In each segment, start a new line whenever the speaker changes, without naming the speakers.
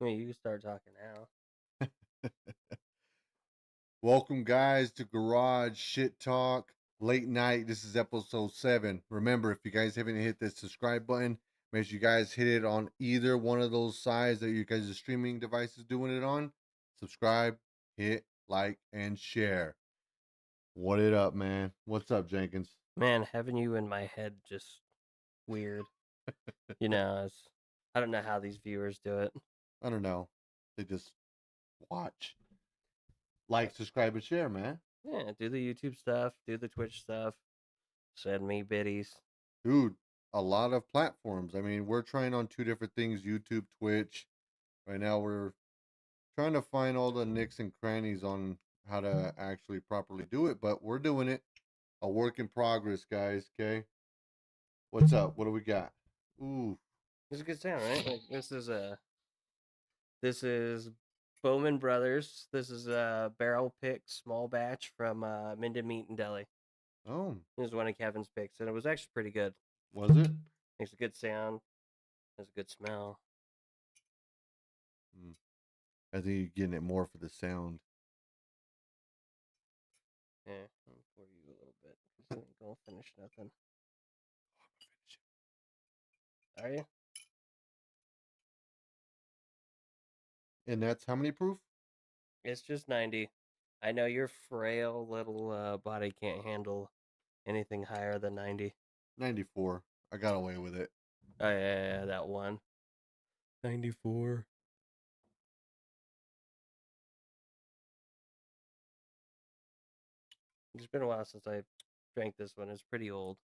I mean, you can start talking now.
Welcome, guys, to Garage Shit Talk Late Night. This is episode 7. Remember, if you guys haven't hit the subscribe button, make sure you guys hit it on either one of those sides that you guys' streaming devices doing it on. Subscribe, hit, like, and share. What it up, man? What's up, Jenkins?
Man, having you in my head just weird. I don't know how these viewers do it.
I don't know. They just watch, like, subscribe, and share, man.
Yeah, do the YouTube stuff, do the Twitch stuff, send me biddies.
Dude, a lot of platforms. I mean, we're trying on two different things, YouTube, Twitch. Right now, we're trying to find all the nicks and crannies on how to actually properly do it, but we're doing it. A work in progress, guys. Okay. What's up? What do we got? Ooh.
It's a good sound, right? Like this is Bowman Brothers. This is a barrel pick small batch from Minden Meat and Deli.
Oh,
This is one of Kevin's picks, and it was actually pretty good.
was it?
Makes a good sound. Has a good smell.
Mm. I think you're getting it more for the sound.
Yeah, I'll pour you a little bit. I ain't gonna finish nothing. Are you?
And that's how many proof?
It's just 90. I know your frail little body can't handle anything higher than 90.
94. I got away with it.
Oh, yeah, that one. 94. It's been a while since I drank this one. It's pretty old.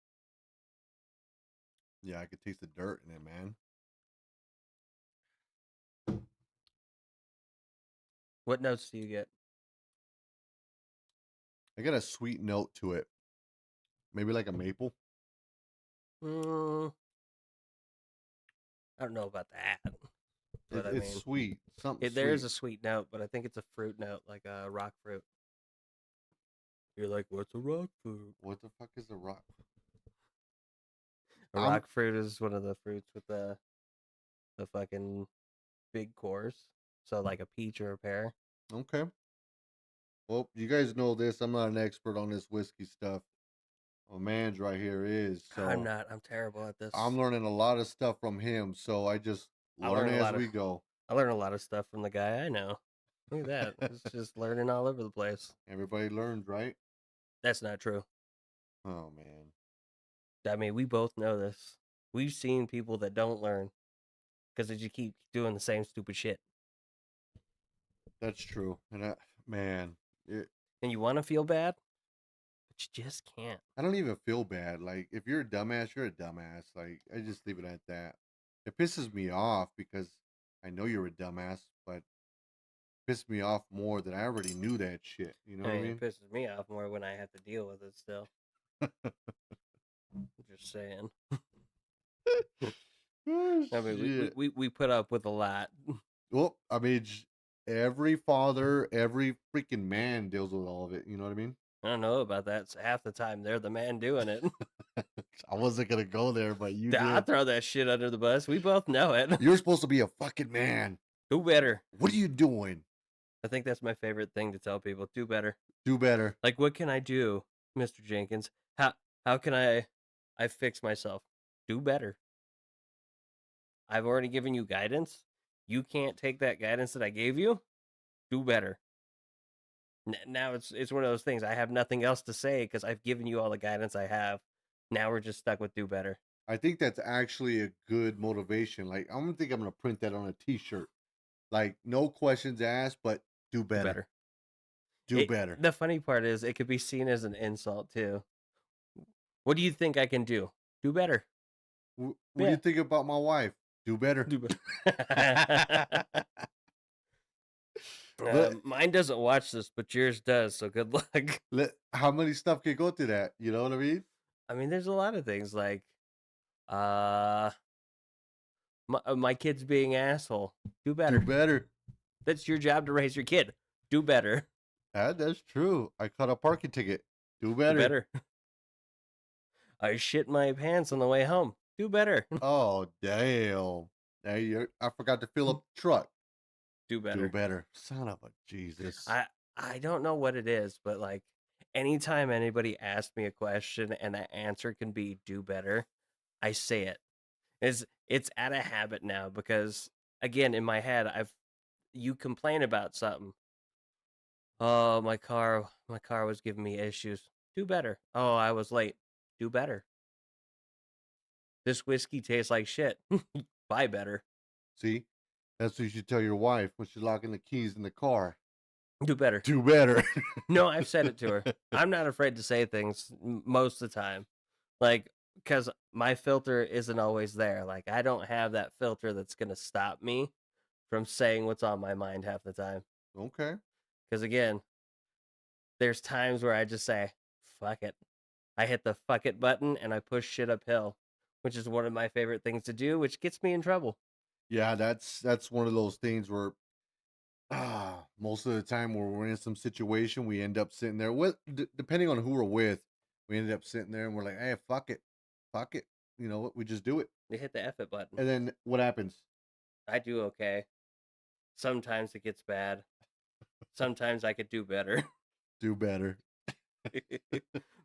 Yeah, I could taste the dirt in it, man.
What notes do you get?
I got a sweet note to it. Maybe like a maple.
Mm, I don't know about that. But I
It's
mean,
sweet. Something
there is
sweet.
a sweet note, but I think it's a fruit note, like a rock fruit. You're like, what's a rock fruit?
What the fuck is a rock?
A
I'm
rock fruit is one of the fruits with the fucking big cores. So like a peach or a pear.
okay. Well, you guys know this. I'm not an expert on this whiskey stuff. My man's right here is.
I'm
So
not. I'm terrible at
I'm
this.
learning a lot of stuff from him. So I just
I
learn
learn a
as
lot of
we go.
I learn a lot of stuff from the guy I know. Look at that. It's just learning all over the place.
Everybody learns, right?
That's not true.
Oh, man.
I mean, we both know this. We've seen people that don't learn because they just keep doing the same stupid shit.
That's true. And man, it,
And you want to feel bad, but you just can't.
I don't even feel bad. Like, if you're a dumbass, you're a dumbass. Like, I just leave it at that. It pisses me off because I know you're a dumbass, but pissed me off more that I already knew that shit. You know
I
what I
mean, it
mean?
pisses me off more when I have to deal with it still. Just saying.
Oh,
I mean,
shit.
we put up with a lot.
Well, I mean, every father, every freaking man deals with all of it. You know what I mean?
I don't know about that. So half the time, they're the man doing it.
I wasn't gonna go there, but you
I
did.
throw that shit under the bus. We both know it.
You're supposed to be a fucking man.
Who better?
What are you doing?
I think that's my favorite thing to tell people. Do better.
Do better.
Like, what can I do, Mr. Jenkins? How can I fix myself? Do better. I've already given you guidance. You can't take that guidance that I gave you. Do better. Now it's one of those things. I have nothing else to say because I've given you all the guidance I have. Now we're just stuck with do better.
I think that's actually a good motivation. Like, I don't think I'm gonna print that on a T-shirt. Like, no questions asked, but do
Do
better.
better.
Do better.
The funny part is it could be seen as an insult too. What do you think I can do? Do better.
What do you
Yeah.
think about my wife? Do better.
Do better.
But
Mine doesn't watch this, but yours does. So good luck.
how many stuff can go through that? You know what I mean?
I mean, there's a lot of things like, uh, my kid's being asshole. Do
Do
better.
better.
That's your job to raise your kid. Do better.
That's true. I caught a parking ticket. Do
Do
better.
better. I shit my pants on the way home. Do better.
Oh damn! Hey, I forgot to fill up the truck.
Do
Do
better.
better. Son of a Jesus.
I I don't know what it is, but like anytime anybody asks me a question and that answer can be do better, I say it. It's out of habit now because again in my head you complain about something. Oh, my car was giving me issues. Do better. Oh, I was late. Do better. This whiskey tastes like shit. Buy better.
See? That's what you should tell your wife when she's locking the keys in the car.
Do better.
Do better.
No, I've said it to her. I'm not afraid to say things most of the time. Like, because my filter isn't always there. Like, I don't have that filter that's going to stop me from saying what's on my mind half the time.
Okay.
Because again, there's times where I just say, fuck it. I hit the fuck it button and I push shit uphill, which is one of my favorite things to do, which gets me in trouble.
Yeah, that's one of those things where most of the time when we're in some situation, we end up sitting there with depending on who we're with, we ended up sitting there and we're like, hey, fuck it. Fuck it. You know what? We just do it.
You hit the F it button.
And then what happens?
I do okay. Sometimes it gets bad. Sometimes I could do better.
Do better.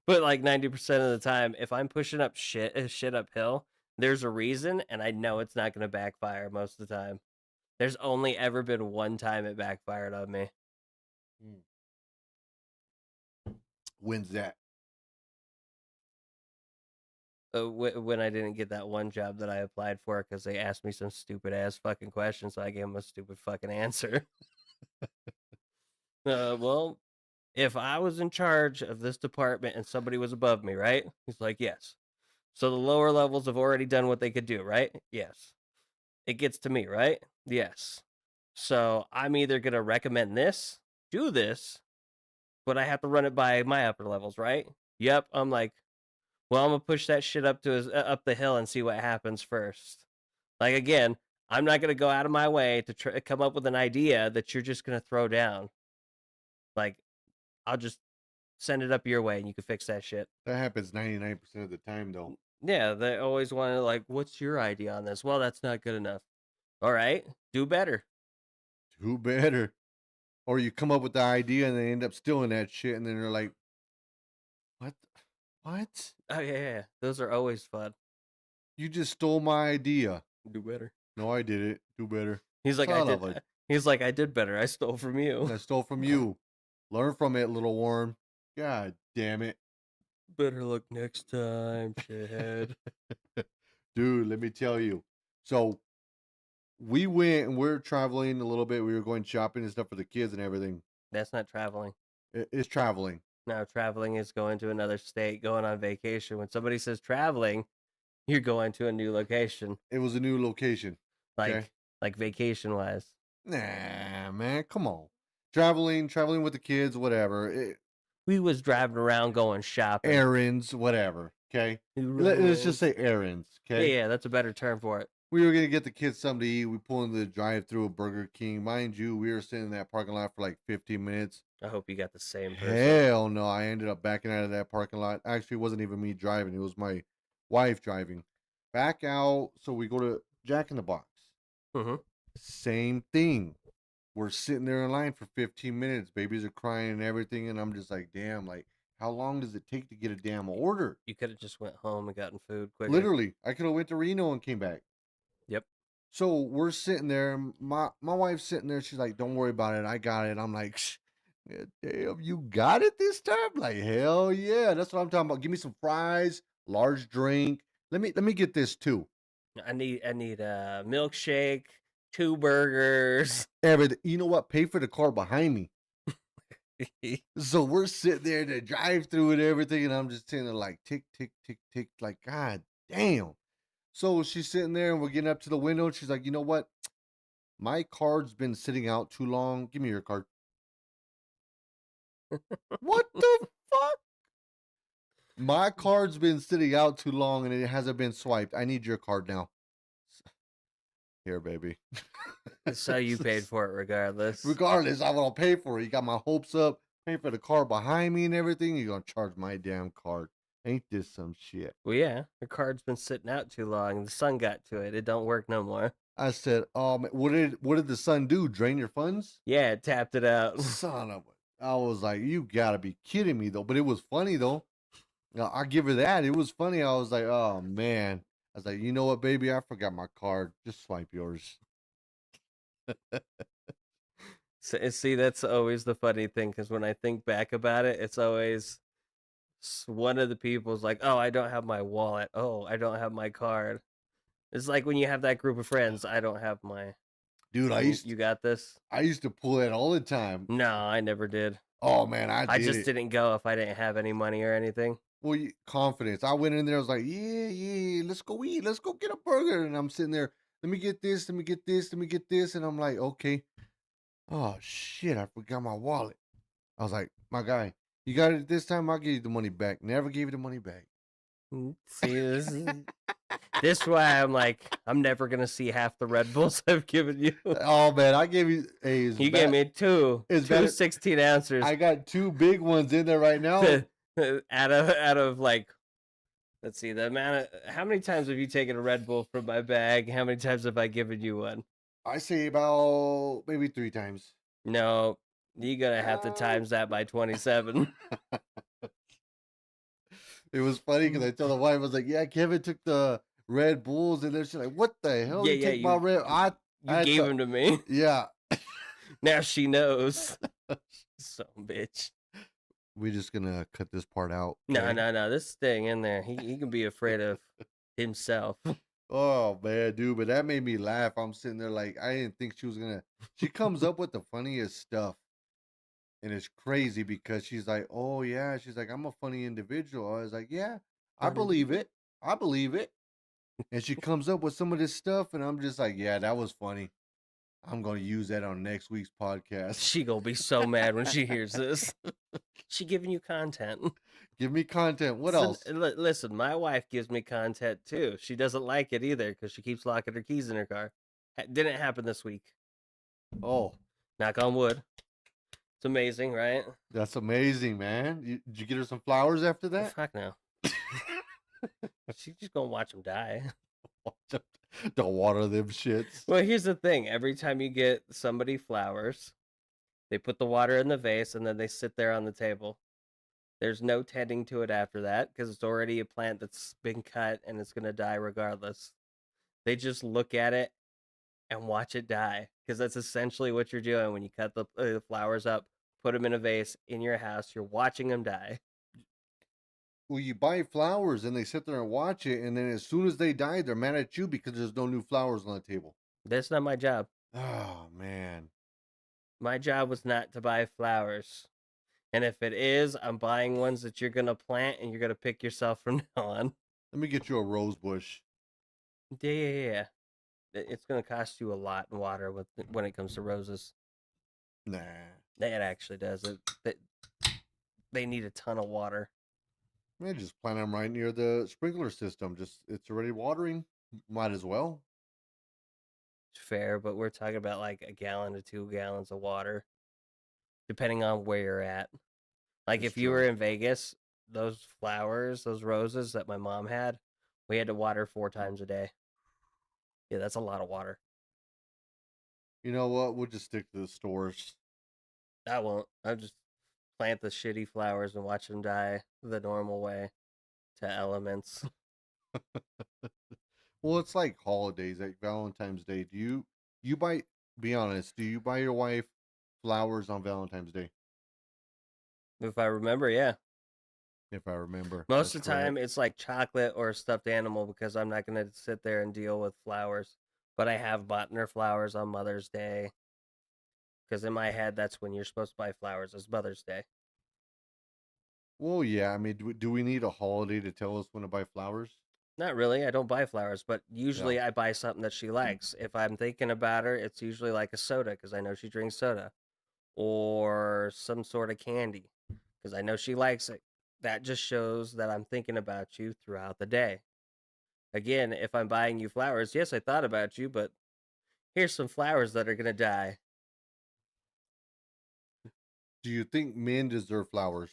But like 90% of the time, if I'm pushing up shit uphill, there's a reason, and I know it's not going to backfire most of the time. There's only ever been one time it backfired on me.
Mm. When's that?
When I didn't get that one job that I applied for because they asked me some stupid ass fucking question, so I gave them a stupid fucking answer. Well, if I was in charge of this department and somebody was above me, right? He's like, yes. So the lower levels have already done what they could do, right? Yes. It gets to me, right? Yes. So I'm either going to recommend this, do this, but I have to run it by my upper levels, right? Yep. I'm like, well, I'm going to push that shit up the hill and see what happens first. Like, again, I'm not going to go out of my way to come up with an idea that you're just going to throw down. Like, I'll just send it up your way and you can fix that shit.
That happens 99% of the time though.
Yeah, they always want to like, what's your idea on this? Well, that's not good enough. All right, do better.
Do better. Or you come up with the idea and they end up stealing that shit and then they're like, what? What?
Oh yeah, those are always fun.
You just stole my idea.
Do better.
No, I did it. Do better.
He's like, I
Son
did.
of a
He's like, I did better. I stole from you.
I stole from you. Learn from it, little worm. God damn it.
Better look next time, shithead.
Dude, let me tell you. So we went and we're traveling a little bit. We were going shopping and stuff for the kids and everything.
That's not traveling.
It's traveling.
No, traveling is going to another state, going on vacation. When somebody says traveling, you're going to a new location,
It was a new location. Okay.
like vacation wise.
Nah, man, come on. Traveling with the kids, whatever.
We was driving around going shopping.
Errands, whatever. Okay. Let's just say errands. Okay.
Yeah, that's a better term for it.
We were gonna get the kids something to eat. We pulled in the drive-through of Burger King. Mind you, we were sitting in that parking lot for like 15 minutes.
I hope you got the same person.
Hell no! I ended up backing out of that parking lot. Actually, it wasn't even me driving; it was my wife driving. Back out, so we go to Jack in the Box.
Mm-hmm.
Same thing. We're sitting there in line for 15 minutes. Babies are crying and everything, and I'm just like, damn, like, how long does it take to get a damn order?
You could have just went home and gotten food quicker.
Literally, I could have went to Reno and came back.
Yep.
So we're sitting there. My wife's sitting there. She's like, "Don't worry about it. I got it." I'm like, "Yeah, damn, you got it this time?" Like, hell yeah, that's what I'm talking about. Give me some fries, large drink. Let me get this too.
I need a milkshake, 2 burgers.
Everything. You know what? Pay for the car behind me. So we're sitting there to drive through and everything, and I'm just sitting there like tick, tick, tick, tick. Like, God damn. So she's sitting there, and we're getting up to the window, and she's like, "You know what? My card's been sitting out too long. Give me your card." What the fuck? My card's been sitting out too long and it hasn't been swiped. I need your card now. Here, baby.
So you paid for it regardless.
Regardless, I want to pay for it. You got my hopes up. Pay for the car behind me and everything. You're going to charge my damn card. Ain't this some shit?
Well, yeah, the card's been sitting out too long. The sun got to it. It don't work no more.
I said, "Oh, man, what did the son do? Drain your funds?"
Yeah, it tapped it out.
Son of a I was like, "You gotta be kidding me, though." But it was funny, though. I'll give her that. It was funny. I was like, "Oh, man." I was like, "You know what, baby? I forgot my card. Just swipe yours."
See, that's always the funny thing because when I think back about it, it's always one of the people's like, "Oh, I don't have my wallet. Oh, I don't have my card." It's like when you have that group of friends, I don't have my.
Dude, I
You
used
you got this?
I used to pull that all the time.
No, I never did.
Oh, man, I
I
did
just
it.
didn't go if I didn't have any money or anything.
Well, confidence. I went in there. I was like, "Yeah, yeah, let's go eat. Let's go get a burger." And I'm sitting there. Let me get this. Let me get this. Let me get this. And I'm like, "Okay." Oh shit! I forgot my wallet. I was like, "My guy, you got it this time. I'll give you the money back." Never gave you the money back.
See, this is why I'm like, I'm never gonna see half the Red Bulls I've given you.
Oh man, I gave you. Hey, it's
You gave
bad.
me
It's
two
bad.
16 ounces
I got two big ones in there right now.
out of like, let's see, the amount of how many times have you taken a Red Bull from my bag? How many times have I given you one?
I say about maybe 3 times.
No, you gotta have to
Uh,
times that by 27.
it was funny because I told the wife, I was like, "Yeah, Kevin took the Red Bulls," and then she's like, "What the hell?
Yeah,
You
yeah,
take my red?" I
you
had
gave
to,
them to me.
yeah.
Now she knows. So bitch.
We're just gonna cut this part out,
No,
okay?
no, no. This staying in there. He can be afraid of himself.
Oh man, dude, but that made me laugh. I'm sitting there like I didn't think she was gonna. She comes up with the funniest stuff, and it's crazy because she's like, "Oh yeah," she's like, "I'm a funny individual." I was like, "Yeah, I
Funny.
believe it. I believe it." And she comes up with some of this stuff, and I'm just like, "Yeah, that was funny. I'm gonna use that on next week's podcast."
She gonna be so mad when she hears this. She giving you content.
Give me content. What else?
Listen, my wife gives me content too. She doesn't like it either because she keeps locking her keys in her car. Didn't happen this week.
Oh,
Knock on wood. It's amazing, right?
that's amazing, man. Did you get her some flowers after that?
Fuck no. She's just gonna watch them die.
Don't water them shits.
Well, here's the thing. Every time you get somebody flowers, they put the water in the vase and then they sit there on the table. There's no tending to it after that because it's already a plant that's been cut and it's gonna die regardless. They just look at it and watch it die because that's essentially what you're doing when you cut the flowers up, put them in a vase in your house. You're watching them die.
Well, you buy flowers and they sit there and watch it, and then as soon as they die, they're mad at you because there's no new flowers on the table.
That's not my job.
Oh man.
My job was not to buy flowers. And if it is, I'm buying ones that you're gonna plant and you're gonna pick yourself from now on.
Let me get you a rose bush.
Yeah, yeah, yeah. It's gonna cost you a lot in water when it comes to roses.
Nah.
It actually does. They need a ton of water.
Man, just plant them right near the sprinkler system. Just it's already watering. Might as well.
It's fair, but we're talking about like a gallon to 2 gallons of water, depending on where you're at. Like
It's
if you were
true.
in Vegas, those flowers, those roses that my mom had, we had to water 4 times a day. Yeah, that's a lot of water.
You know what? We'll just stick to the stores.
I won't. I'll just plant the shitty flowers and watch them die the normal way to elements.
Well, it's like holidays, like Valentine's Day. Do you buy? Be honest. Do you buy your wife flowers on Valentine's Day?
If I remember, yeah.
If I remember,
Most
that's
of the time,
correct.
it's like chocolate or a stuffed animal because I'm not going to sit there and deal with flowers. But I have bought her flowers on Mother's Day because in my head, that's when you're supposed to buy flowers, is Mother's Day.
Well, yeah. I mean, do we need a holiday to tell us when to buy flowers?
Not really. I don't buy flowers, but
Yeah.
usually I buy something that she likes. If I'm thinking about her, it's usually like a soda because I know she drinks soda or some sort of candy because I know she likes it. That just shows that I'm thinking about you throughout the day. Again, if I'm buying you flowers, yes, I thought about you, but here's some flowers that are going to die.
Do you think men deserve flowers?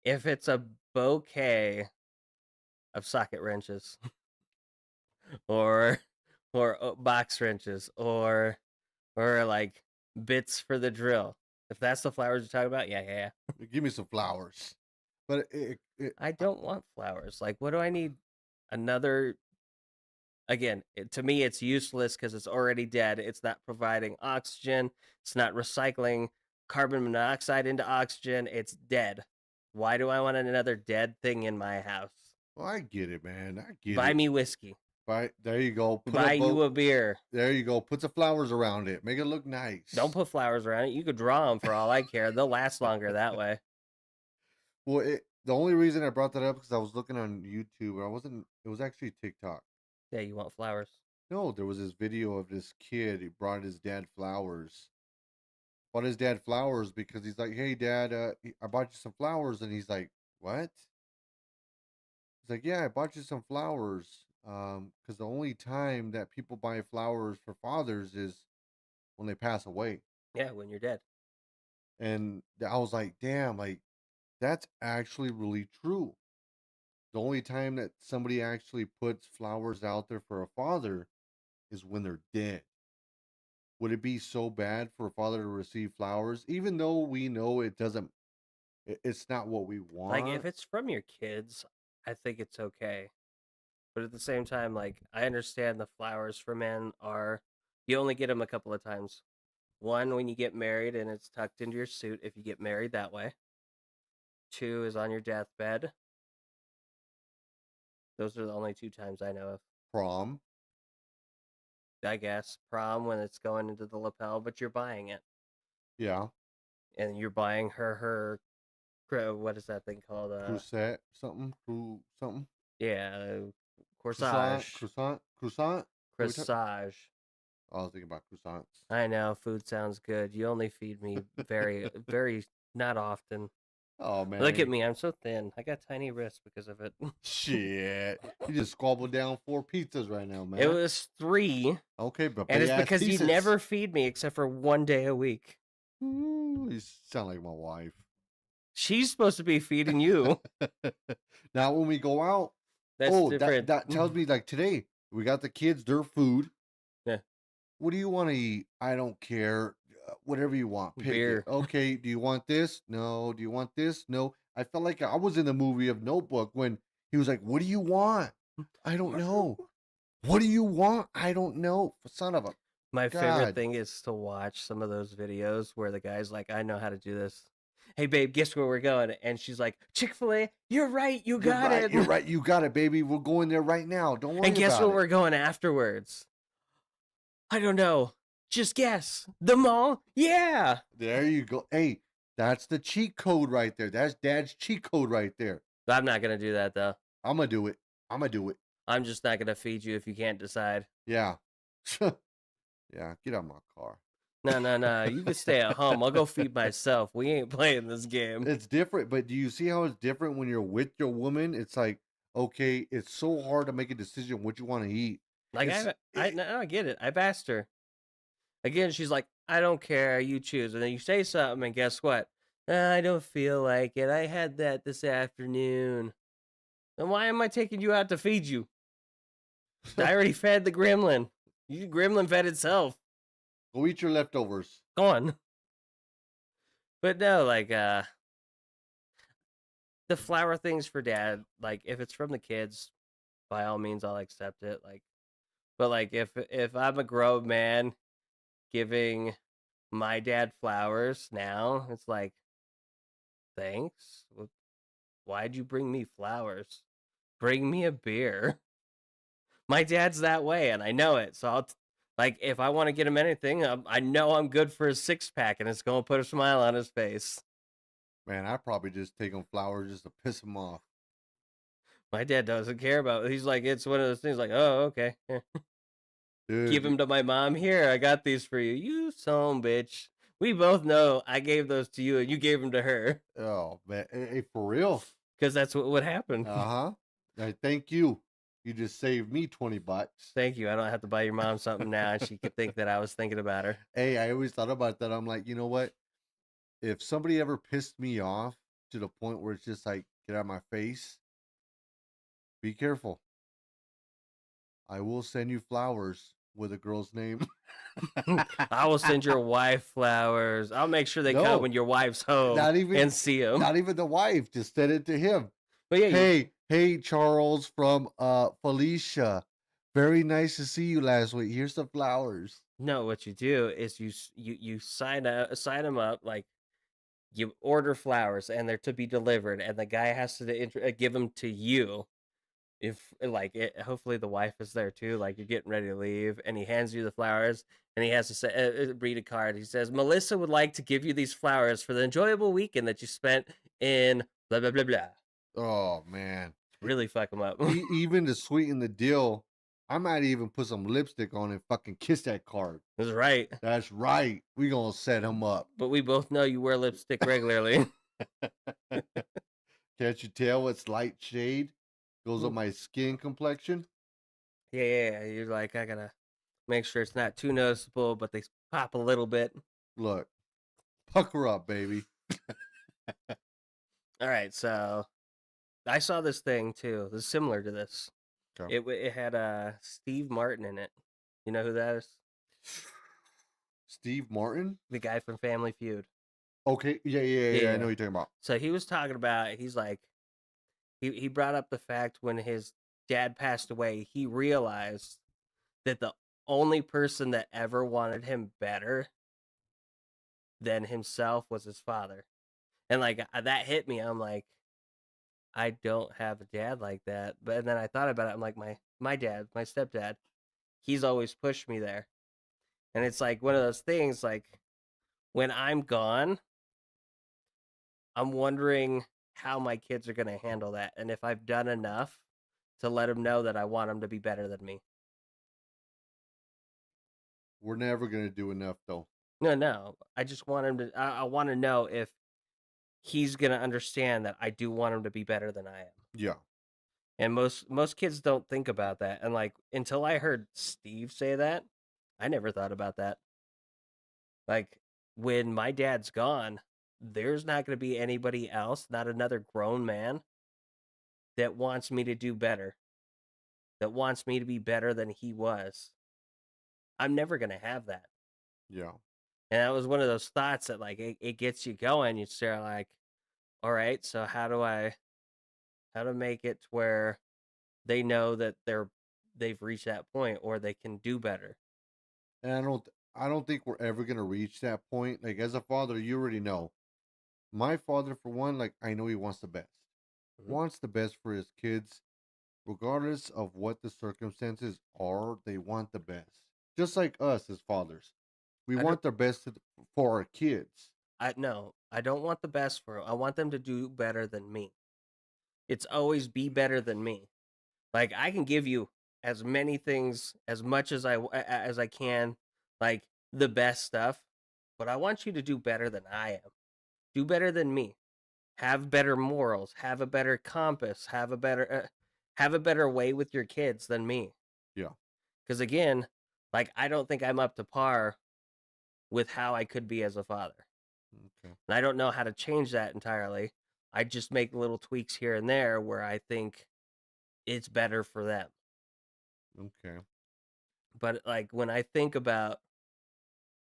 If it's a bouquet of socket wrenches or or box wrenches, or like bits for the drill. If that's the flowers you're talking about, yeah.
Give me some flowers. But
I don't want flowers. Like, what do I need? Another. Again, to me, it's useless because it's already dead. It's not providing oxygen. It's not recycling carbon monoxide into oxygen. It's dead. Why do I want another dead thing in my house?
well, I get it, man. I get
Buy
it.
me whiskey.
Right there, you go. Put a
Buy you
boat.
a beer.
There you go. Put some flowers around it. Make it look
Don't
nice.
put flowers around it. You could draw them for all I care. They'll last longer that way.
Well, the only reason I brought that up because I was looking on YouTube. I wasn't. It was actually TikTok.
Yeah, you want flowers.
No, there was this video of this kid. He brought his dad flowers. Bought his dad flowers because he's like, "Hey, Dad, I bought you some flowers," and he's like, "What?" He's like, "Yeah, I bought you some flowers. Because the only time that people buy flowers for fathers is when they pass away."
Yeah, when you're dead.
And I was like, "Damn, like that's actually really true." The only time that somebody actually puts flowers out there for a father is when they're dead. Would it be so bad for a father to receive flowers, even though we know it doesn't? It's not what we
Like, if
want.
it's from your kids, I think it's okay. But at the same time, like, I understand the flowers for men are, you only get them a couple of times. One, when you get married and it's tucked into your suit, if you get married that way. Two is on your deathbed. Those are the only two times I know of.
Prom,
I guess prom when it's going into the lapel, but you're buying it,
yeah,
and you're buying her what is that thing called?
crusette, something, something,
Yeah,
croissant,
corsage,
croissant, croissant. What we talk?
corsage.
I was thinking about croissants.
I know food sounds good. You only feed me very, very not often.
Oh man,
Look at me, I'm so thin. I got tiny wrists because of it.
shit! You just squabbled down 4 pizzas right now,
It
man.
was 3,
Okay, but
and
big
it's
ass
because you
pieces.
never feed me except for 1 day a week.
Ooh, you sound like my wife.
She's supposed to be feeding you.
Now when we go out,
That's
oh,
different.
that tells me like today we got the kids their food.
Yeah,
What do you want to eat? I don't care. Whatever you want, pick it.
beer.
Okay, do you want this? No. Do you want this? No. I felt like I was in the movie of Notebook when he was like, "What do you want? I don't know. What do you want? I don't know." Son of a
My favorite
god.
thing is to watch some of those videos where the guy's like, I know how to do this. Hey, babe, guess where we're going? And she's like, Chick-fil-A, you're right, you
You're
got
right.
it.
You're right. You got it, baby. We're going there right now. Don't
And
worry
guess
about
where
it.
we're going afterwards? I don't know. Just guess. The mall? Yeah.
There you go. Hey, that's the cheat code right there. That's dad's cheat code right there.
I'm not going to do that, though.
I'm gonna do it. I'm gonna do it.
I'm just not going to feed you if you can't decide.
Yeah. Yeah, get out of my car.
No. You can stay at home. I'll go feed myself. We ain't playing this game.
It's different, but do you see how it's different when you're with your woman? It's like, okay, it's so hard to make a decision what you want to eat.
Like,
It's
no, I get it. I've asked her. Again, she's like, I don't care. You choose. And then you say something, and guess what? I don't feel like it. I had that this afternoon. Then why am I taking you out to feed you? I already fed the gremlin. You gremlin fed itself.
go eat your leftovers.
Go on. But no, like the flower things for dad, like if it's from the kids, by all means I'll accept it. Like but like if I'm a grown man giving my dad flowers now, it's like thanks. Why'd you bring me flowers? Bring me a beer. My dad's that way, and I know it. So like, if I want to get him anything, I know I'm good for a 6-pack, and it's gonna put a smile on his face.
Man, I probably just take them flowers just to piss him off.
My dad doesn't care about it. He's like, it's one of those things. Like, oh, okay, here. Give
Dude,
him to my mom. Here, I got these for you. You son bitch. We both know I gave those to you, and you gave them to her,
oh man, hey, for real?
because that's what would happen.
Uh huh. Thank you. You just saved me $20.
Thank you. I don't have to buy your mom something now, and she could think that I was thinking about her.
Hey, I always thought about that. I'm like, you know what? If somebody ever pissed me off to the point where it's just like, get out of my face, be careful. I will send you flowers. with a girl's name.
I will send your wife flowers. I'll make sure they come
No,
when your wife's home
not even
and see them.
not even the wife. Just send it to him.
But yeah, you
Hey Charles from Felicia. Very nice to see you last week. Here's some flowers.
know what you do is you sign them up, like you order flowers and they're to be delivered, and the guy has to give them to you. If like it, hopefully the wife is there too. Like you're getting ready to leave, and he hands you the flowers, and he has to say, read a card. He says, "Melissa would like to give you these flowers for the enjoyable weekend that you spent in blah blah blah blah."
Oh man.
Really fuck him up.
Even to sweeten the deal, I might even put some lipstick on and fucking kiss that card.
That's right.
That's right. We gonna set him up.
But we both know you wear lipstick regularly.
Can't you tell it's light shade? Goes
Yeah,
on my skin complexion.
yeah. You're like, I gotta make sure it's not too noticeable, but they pop a little bit.
Look, pucker up, baby.
All right, so I saw this thing too. This is similar to this.
Okay.
It had Steve Martin in it. You know who that is?
Steve Martin.
The guy from Family Feud.
Okay. Yeah. I know
Yeah.
what you're talking about.
So he was talking about. He's like, he brought up the fact when his dad passed away, he realized that the only person that ever wanted him better than himself was his father. And like that hit me. I'm like, I don't have a dad like that. But then I thought about it. I'm like, my dad, my stepdad, he's always pushed me there. And it's like one of those things. Like when I'm gone, I'm wondering how my kids are going to handle that, and if I've done enough to let them know that I want them to be better than me.
We're never gonna do enough though.
No. I just want him to. I want to know if he's going to understand that I do want him to be better than I am.
Yeah.
And most kids don't think about that. And like until I heard Steve say that, I never thought about that. Like when my dad's gone, there's not going to be anybody else, not another grown man that wants me to do better, that wants me to be better than he was. I'm never going to have that.
Yeah.
And that was one of those thoughts that like it gets you going. You start like, all right, so how to make it to where they know that they've reached that point or they can do better.
And I don't think we're ever gonna reach that point. Like as a father, you already know. My father, for one, like I know he wants the best.
Mhm.
Wants the best for his kids, regardless of what the circumstances are. They want the best, just like us as fathers. We
I don't
want the best for our kids.
I no, I don't want the best for 'em. I want them to do better than me. It's always be better than me. Like I can give you as many things as much as as I can, like the best stuff, but I want you to do better than I am. Do better than me. Have better morals, have a better compass, have a better way with your kids than me.
Yeah.
Cuz again, like I don't think I'm up to par with how I could be as a father.
Okay.
And I don't know how to change that entirely. I just make little tweaks here and there where I think it's better for them.
Okay.
But like when I think about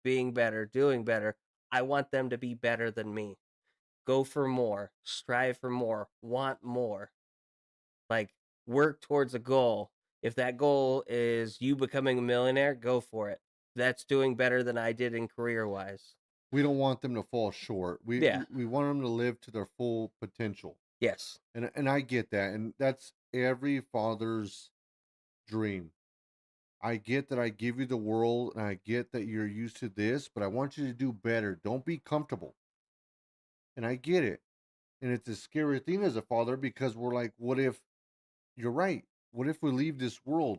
being better, doing better, I want them to be better than me. Go for more, strive for more, want more. Like work towards a goal. If that goal is you becoming a millionaire, go for it. That's doing better than I did in career wise.
We don't want them to fall short.
Yeah.
We want them to live to their full potential.
Yes.
And I get that. And that's every father's dream. I get that I give you the world and I get that you're used to this, but I want you to do better. Don't be comfortable. And I get it. And it's a scary thing as a father because we're like, what if you're right? What if we leave this world?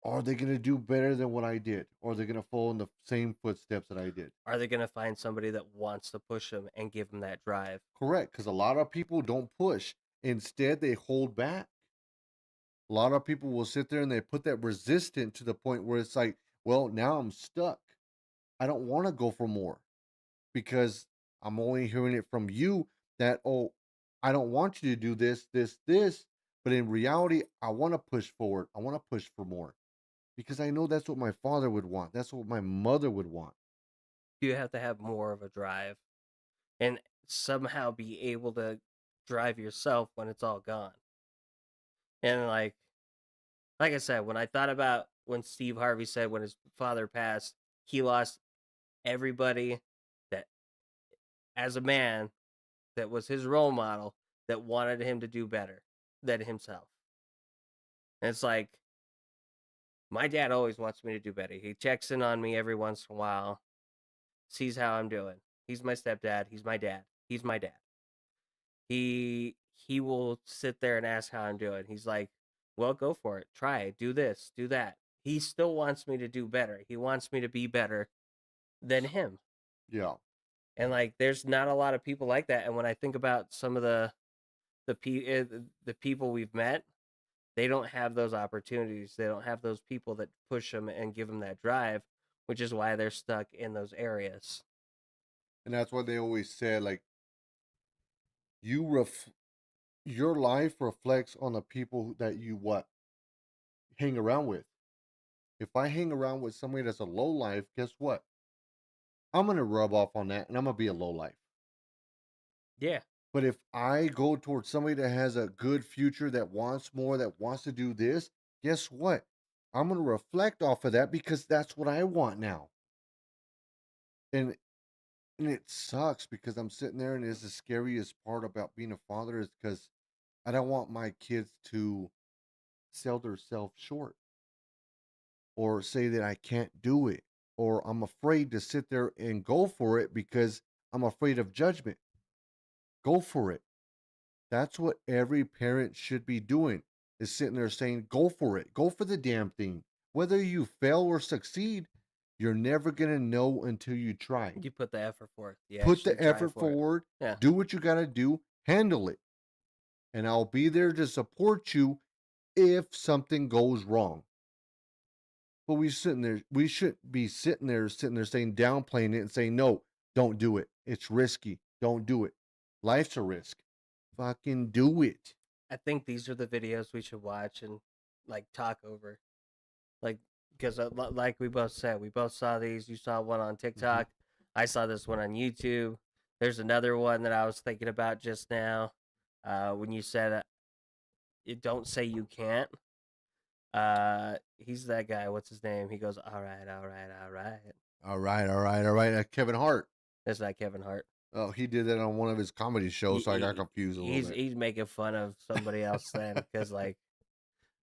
Are they going to do better than what I did? Or are they going to follow in the same footsteps that I did?
Are they going to find somebody that wants to push them and give them that drive?
Correct. Because a lot of people don't push. Instead, they hold back. A lot of people will sit there and they put that resistance to the point where it's like, well, now I'm stuck. I don't want to go for more because I'm only hearing it from you that, oh, I don't want you to do this. But in reality, I want to push forward. I want to push for more because I know that's what my father would want. That's what my mother would want.
You have to have more of a drive and somehow be able to drive yourself when it's all gone. And like I said, when I thought about when Steve Harvey said when his father passed, he lost everybody that as a man that was his role model that wanted him to do better than himself. And it's like my dad always wants me to do better. He checks in on me every once in a while, sees how I'm doing. He's my stepdad. He's my dad. He's my dad. He will sit there and ask how I'm doing. He's like, "Well, go for it. Try it. Do this. Do that." He still wants me to do better. He wants me to be better than him.
Yeah.
And like, there's not a lot of people like that. And when I think about some of the people we've met, they don't have those opportunities. They don't have those people that push them and give them that drive, which is why they're stuck in those areas.
And that's why they always said, like, you your life reflects on the people that you what hang around with. If I hang around with somebody that's a low life, guess what? I'm gonna rub off on that, and I'm gonna be a low life.
Yeah,
But if I go towards somebody that has a good future, that wants more, that wants to do this, guess what? I'm gonna reflect off of that because that's what I want now. And it sucks because I'm sitting there, and it's the scariest part about being a father is because I don't want my kids to sell themselves short or say that I can't do it, or I'm afraid to sit there and go for it because I'm afraid of judgment. Go for it. That's what every parent should be doing, is sitting there saying, go for it. Go for the damn thing. Whether you fail or succeed, you're never going to know until you try.
you put the effort forth. You
Put
actually
the
try
effort
for it.
forward,
Yeah.
do what you got to do, handle it. And I'll be there to support you if something goes wrong. But we shouldn't be sitting there saying, downplaying it and saying, no, don't do it. It's risky. Don't do it. Life's a risk. Fucking do it.
I think these are the videos we should watch and like talk over. Like, because like we both said, we both saw these. You saw one on
Mhm.
TikTok. I saw this one on YouTube. There's another one that I was thinking about just now. When you said, "Don't say you can't." He's that guy. What's his name? He goes, "All right, all right, all right."
All right, all right, all right. Kevin Hart.
That's not Kevin Hart.
Oh, he did that on one of his comedy shows, so I got confused a little bit.
He's making fun of somebody else then because like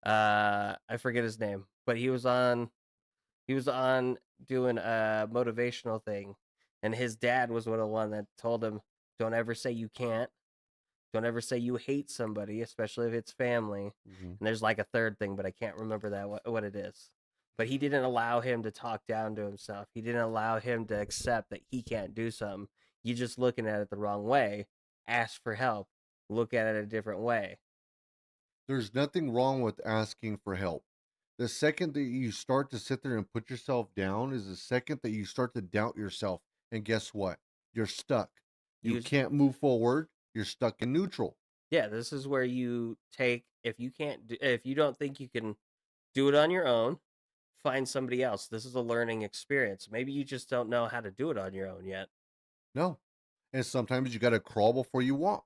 I forget his name, but he was on doing a motivational thing, and his dad was one of the one that told him, "Don't ever say you can't. Don't ever say you hate somebody, especially if it's family."
Mhm.
And there's like a third thing, but I can't remember that what it is. But he didn't allow him to talk down to himself. He didn't allow him to accept that he can't do something. You're just looking at it the wrong way. Ask for help. Look at it a different way.
There's nothing wrong with asking for help. The second that you start to sit there and put yourself down is the second that you start to doubt yourself. And guess what? You're stuck. You
Use
can't move forward. You're stuck in neutral.
Yeah, this is where you take if you don't think you can do it on your own, find somebody else. This is a learning experience. Maybe you just don't know how to do it on your own yet.
No. And sometimes you got to crawl before you walk.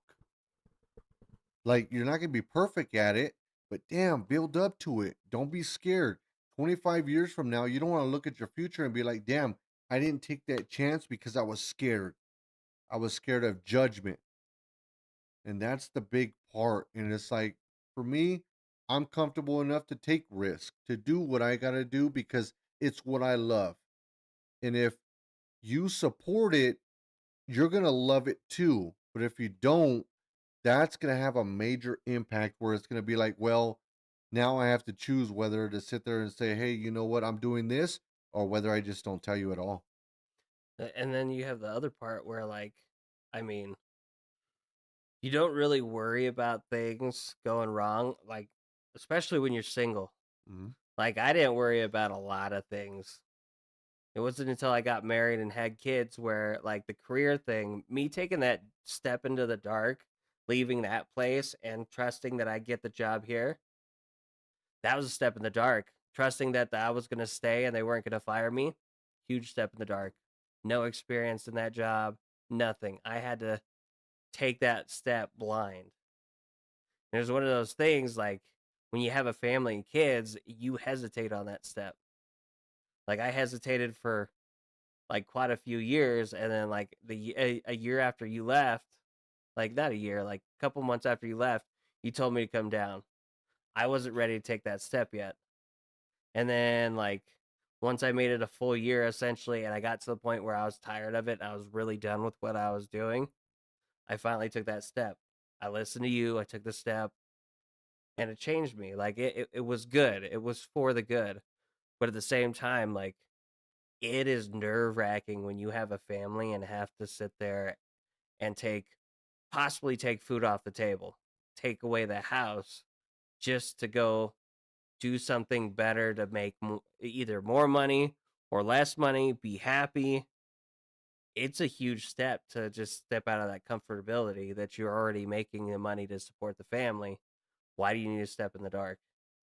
Like, you're not going to be perfect at it, but damn, build up to it. Don't be scared. 25 years from now, you don't want to look at your future and be like, damn, I didn't take that chance because I was scared. I was scared of judgment. And that's the big part. And it's like, for me, I'm comfortable enough to take risk, to do what I got to do because it's what I love. And if you support it, you're going to love it too. But if you don't, that's going to have a major impact where it's going to be like, well, now I have to choose whether to sit there and say, hey, you know what, I'm doing this, or whether I just don't tell you at all.
And then you have the other part where like I mean, you don't really worry about things going wrong, like especially when you're single.
Mhm.
Like I didn't worry about a lot of things. It wasn't until I got married and had kids where like the career thing, me taking that step into the dark, leaving that place and trusting that I get the job here, that was a step in the dark. trusting that I was going to stay and they weren't going to fire me. Huge step in the dark. No experience in that job, nothing. I had to take that step blind. And it was one of those things like when you have a family and kids, you hesitate on that step. Like I hesitated for like quite a few years, and then like a year after you left, like not a year, like a couple months after you left, you told me to come down. I wasn't ready to take that step yet. And then like once I made it a full year essentially and I got to the point where I was tired of it, I was really done with what I was doing, I finally took that step. I listened to you, I took the step, and it changed me. Like it was good. It was for the good. But at the same time, like it is nerve wracking when you have a family and have to sit there and possibly take food off the table, take away the house just to go do something better to make either more money or less money, be happy. It's a huge step to just step out of that comfortability that you're already making the money to support the family. Why do you need to step in the dark?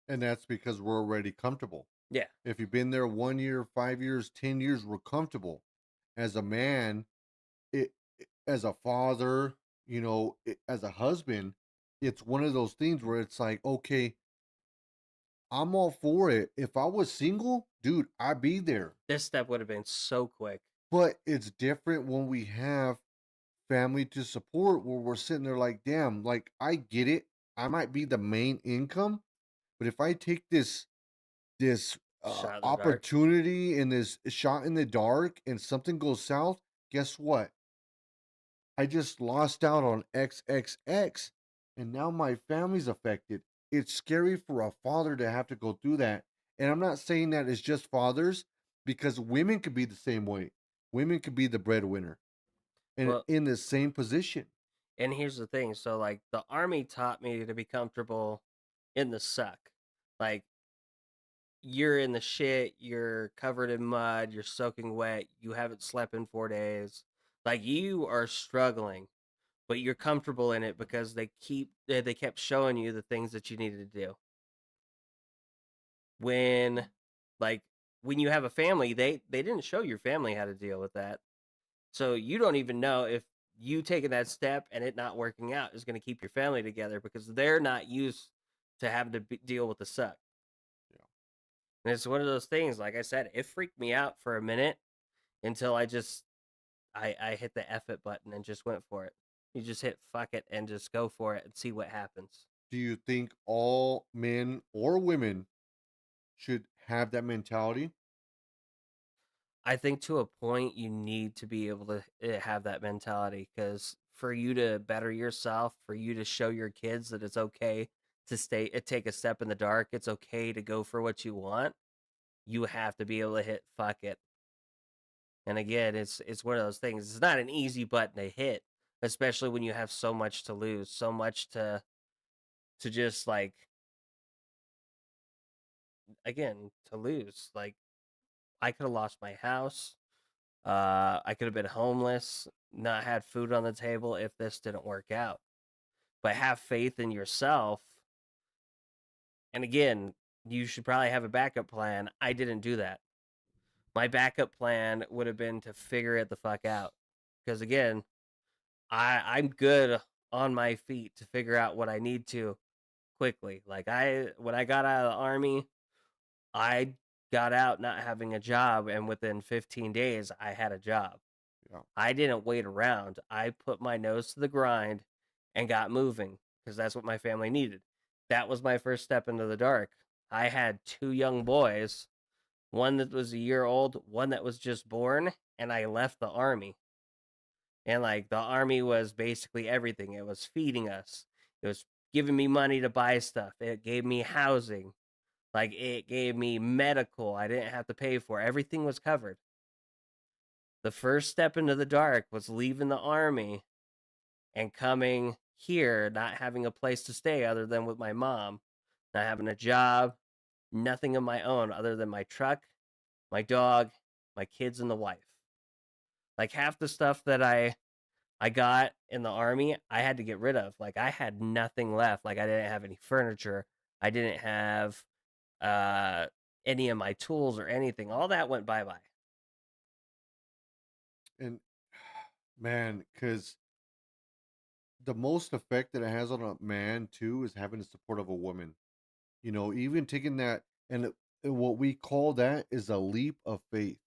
And that's because we're already comfortable.
Yeah,
If you've been there 1 year, 5 years, 10 years, we're comfortable. As a man, as a father, as a husband, it's one of those things where it's like, okay, I'm all for it. If I was single, dude, I'd be there.
this step would have been so quick.
But it's different when we have family to support where we're sitting there like, damn, like I get it. I might be the main income, but if I take this
Shot in the dark.
opportunity and this shot in the dark and something goes south, guess what? I just lost out on XXX and now my family's affected. It's scary for a father to have to go through that. And I'm not saying that it's just fathers because women could be the same way. Women could be the breadwinner and
Well,
in the same position.
and here's the thing. So like the army taught me to be comfortable in the suck. Like you're in the shit, you're covered in mud, you're soaking wet, you haven't slept in 4 days. Like you are struggling, but you're comfortable in it because they kept showing you the things that you needed to do. When like when you have a family, they didn't show your family how to deal with that. So you don't even know if you taking that step and it not working out is going to keep your family together because they're not used to having to deal with the suck.
Yeah.
And it's one of those things, like I said, it freaked me out for a minute until I hit the F it button and just went for it. You just hit fuck it and just go for it and see what happens.
Do you think all men or women should have that mentality?
I think to a point you need to be able to have that mentality because for you to better yourself, for you to show your kids that it's okay to take a step in the dark, it's okay to go for what you want. You have to be able to hit fuck it. And again, it's one of those things. It's not an easy button to hit, especially when you have so much to lose, so much to just like again to lose. Like I could have lost my house. I could have been homeless, not had food on the table if this didn't work out. But have faith in yourself. And again, you should probably have a backup plan. I didn't do that. My backup plan would have been to figure it the fuck out. Because again, I'm good on my feet to figure out what I need to quickly. Like when I got out of the army, I got out not having a job and within 15 days I had a job.
Yeah.
I didn't wait around. I put my nose to the grind and got moving because that's what my family needed. That was my first step into the dark. I had two young boys, one that was a year old, one that was just born, and I left the army. And like the army was basically everything. It was feeding us. It was giving me money to buy stuff. It gave me housing. Like it gave me medical. I didn't have to pay for. Everything was covered. The first step into the dark was leaving the army and coming here, not having a place to stay other than with my mom, not having a job, nothing of my own other than my truck, my dog, my kids, and the wife. Like half the stuff that I got in the army, I had to get rid of. Like I had nothing left. Like I didn't have any furniture. I didn't have uh any of my tools or anything. All that went bye bye.
And man, because the most effect that it has on a man too is having the support of a woman. You know, even taking that and what we call that is a leap of faith.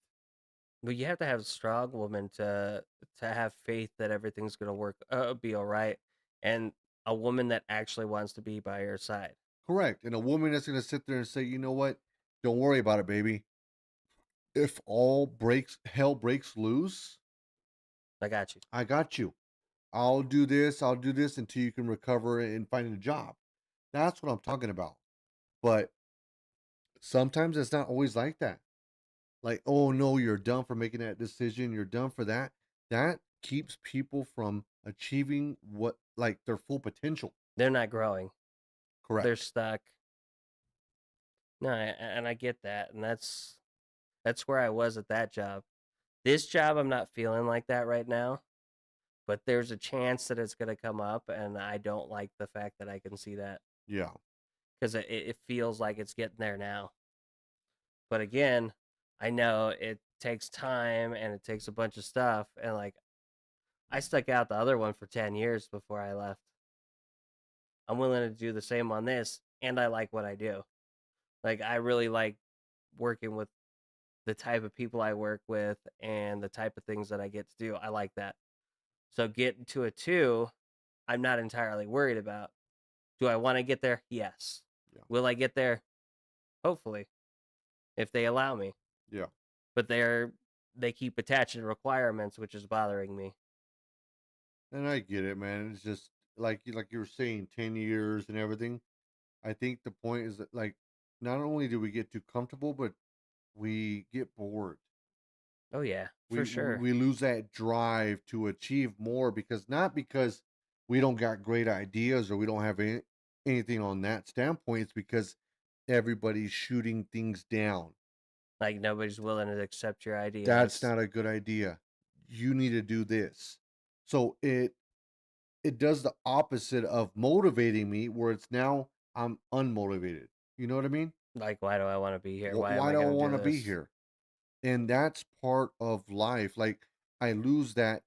But you have to have a strong woman to have faith that everything's gonna work, be all right, and a woman that actually wants to be by your side.
Correct. And a woman that's gonna sit there and say, you know what? Don't worry about it, baby. If all breaks hell breaks loose,
I got you.
I got you. I'll do this until you can recover and find a job. That's what I'm talking about. But sometimes it's not always like that. Like, oh no, you're done for making that decision. You're done for that. That keeps people from achieving what like their full potential.
They're not growing. They're
Correct.
stuck. No, and I get that, and that's where I was at that job. This job, I'm not feeling like that right now, but there's a chance that it's gonna come up, and I don't like the fact that I can see that
Yeah.
because it feels like it's getting there now. But again, I know it takes time and it takes a bunch of stuff, and like I stuck out the other one for 10 years before I left. I'm willing to do the same on this, and I like what I do. Like I really like working with the type of people I work with and the type of things that I get to do. I like that. So getting to a 2, I'm not entirely worried about. Do I want to get there? Yes.
Yeah.
Will I get there? Hopefully, if they allow me.
Yeah.
But they keep attaching requirements, which is bothering me.
And I get it, man. It's just like you were saying, 10 years and everything. I think the point is that like not only do we get too comfortable, but we get bored.
Oh yeah, for
We
sure.
we lose that drive to achieve more because not because we don't got great ideas or we don't have anything on that standpoint. It's because everybody's shooting things down.
Like nobody's willing to accept your
That's
ideas.
not a good idea. You need to do this. So it does the opposite of motivating me, where it's now I'm unmotivated. You know what I mean?
Like why do I want to be here? Why am
Why
I
do I
going to do
want to be
this?
here? And that's part of life. Like I lose that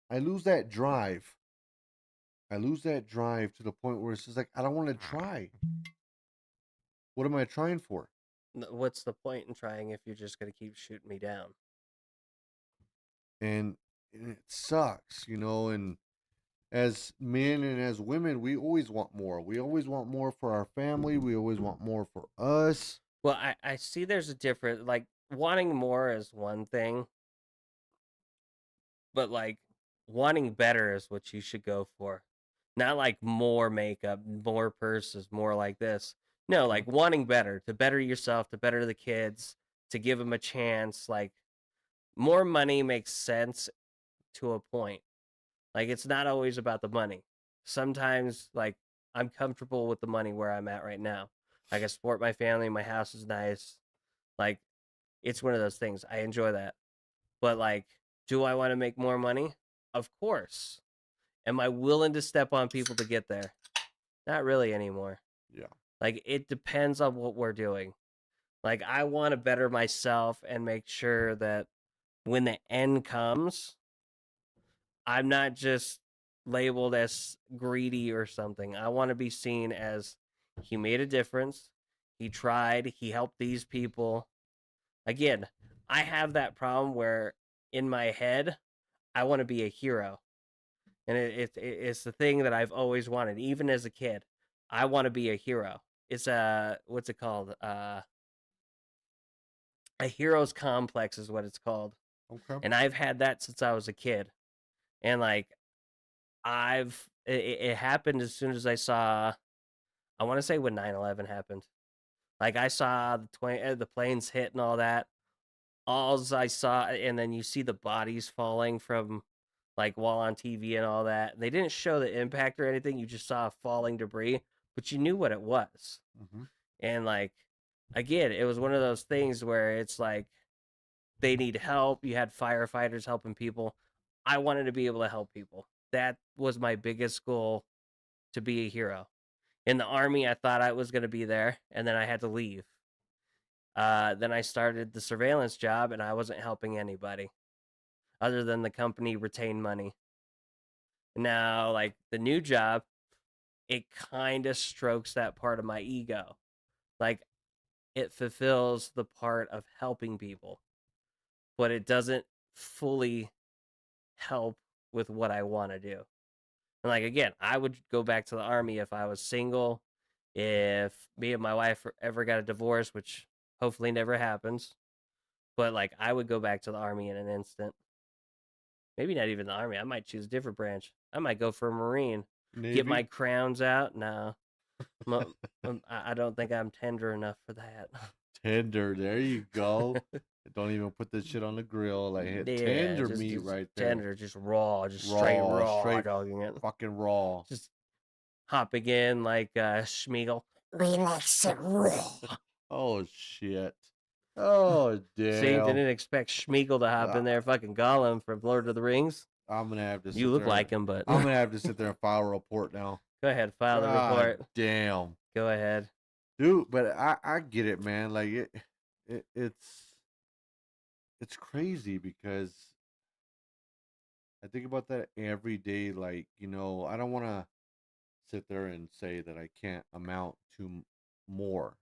I lose that drive. I lose that drive to the point where it's just like I don't want to try. What am I trying for?
What's the point in trying if you're just going to keep shooting me down?
And, and it sucks, you know, and as men and as women, we always want more. We always want more for our family. We always want more for us.
Well, I see there's a difference. Like wanting more is one thing, but like wanting better is what you should go for. Not like more makeup, more purses, more like this. No,
Mhm.
like wanting better, to better yourself, to better the kids, to give them a chance. Like more money makes sense to a point. Like it's not always about the money. Sometimes like I'm comfortable with the money where I'm at right now. I can support my family, my house is nice. Like it's one of those things. I enjoy that. But like, do I want to make more money? Of course. Am I willing to step on people to get there? Not really anymore.
Yeah.
Like it depends on what we're doing. Like I want to better myself and make sure that when the end comes, I'm not just labeled as greedy or something. I want to be seen as he made a difference. He tried, he helped these people. Again, I have that problem where in my head, I want to be a hero. And it's the thing that I've always wanted, even as a kid. I want to be a hero. It's a what's it called? A hero's complex is what it's called.
Okay.
And I've had that since I was a kid. And like it happened as soon as I saw. I want to say when 9/11 happened. Like I saw the planes hit and all that. Alls I saw, and then you see the bodies falling from like while on TV and all that. They didn't show the impact or anything. You just saw falling debris, but you knew what it was.
Hmm.
And like again, it was one of those things where it's like they need help. You had firefighters helping people. I wanted to be able to help people. That was my biggest goal, to be a hero. In the army, I thought I was going to be there, and then I had to leave. Then I started the surveillance job, and I wasn't helping anybody other than the company retain money. Now, like the new job, it kind of strokes that part of my ego. Like it fulfills the part of helping people, but it doesn't fully help with what I want to do. And like again, I would go back to the army if I was single, if me and my wife ever got a divorce, which hopefully never happens. But like I would go back to the army in an instant. Maybe not even the army. I might choose a different branch. I might go for a marine. Get my
Navy.
crowns out. No, I don't think I'm tender enough for that.
Tender. There you go. Don't even put this shit on the grill. Like hit
Yeah,
tender
just
meat
just
right there.
tender, just raw, just straight
Raw,
raw
straight
dogging it.
fucking raw.
Just hopping in like Schmiegel. Relax it raw.
Oh shit. Oh
See,
damn.
didn't expect Schmiegel to hop
Uh,
in there. Fucking Gollum from Lord of the Rings.
I'm gonna have to
You
sit
look like
there.
him, but
I'm
go
gonna have to sit there and file a report now.
ahead, file the
God
report.
damn.
Go ahead.
Dude, but I get it, man. Like it's crazy because I think about that every day. Like, I don't want to sit there and say that I can't amount to more.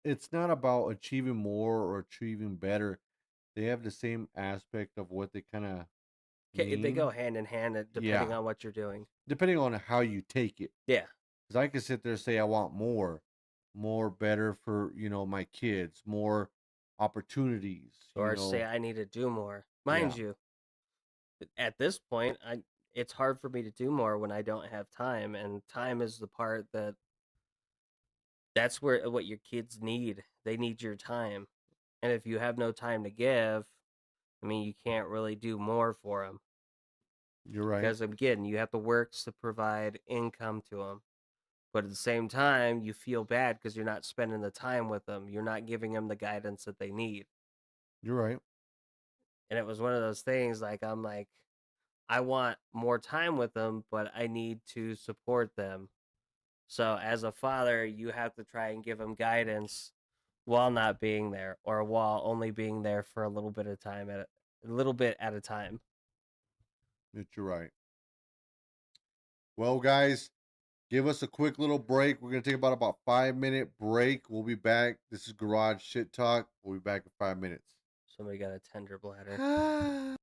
It's not about achieving more or achieving better. They have the same aspect of what they kind of
Okay, they go
mean.
hand in hand depending
Yeah,
on what you're doing.
depending on how you take it.
Yeah.
Because I can sit there and say I want more better for my kids, more opportunities.
Or say I need to do more.
Yeah,
Mind you, at this point, I it's hard for me to do more when I don't have time, and time is the part that's where what your kids need. They need your time. And if you have no time to give, I mean, you can't really do more for them
you're right.
because again, you have to work to provide income to them. But at the same time, you feel bad because you're not spending the time with them. You're not giving them the guidance that they need.
You're right.
And it was one of those things like I'm like I want more time with them, but I need to support them. So as a father, you have to try and give them guidance while not being there or while only being there for a little bit of time at a little bit at a time.
You're right. Well, guys, give us a quick little break. We're gonna take about 5 minute break. We'll be back. This is Garage Shit Talk. We'll be back in 5 minutes.
Somebody got a tender bladder.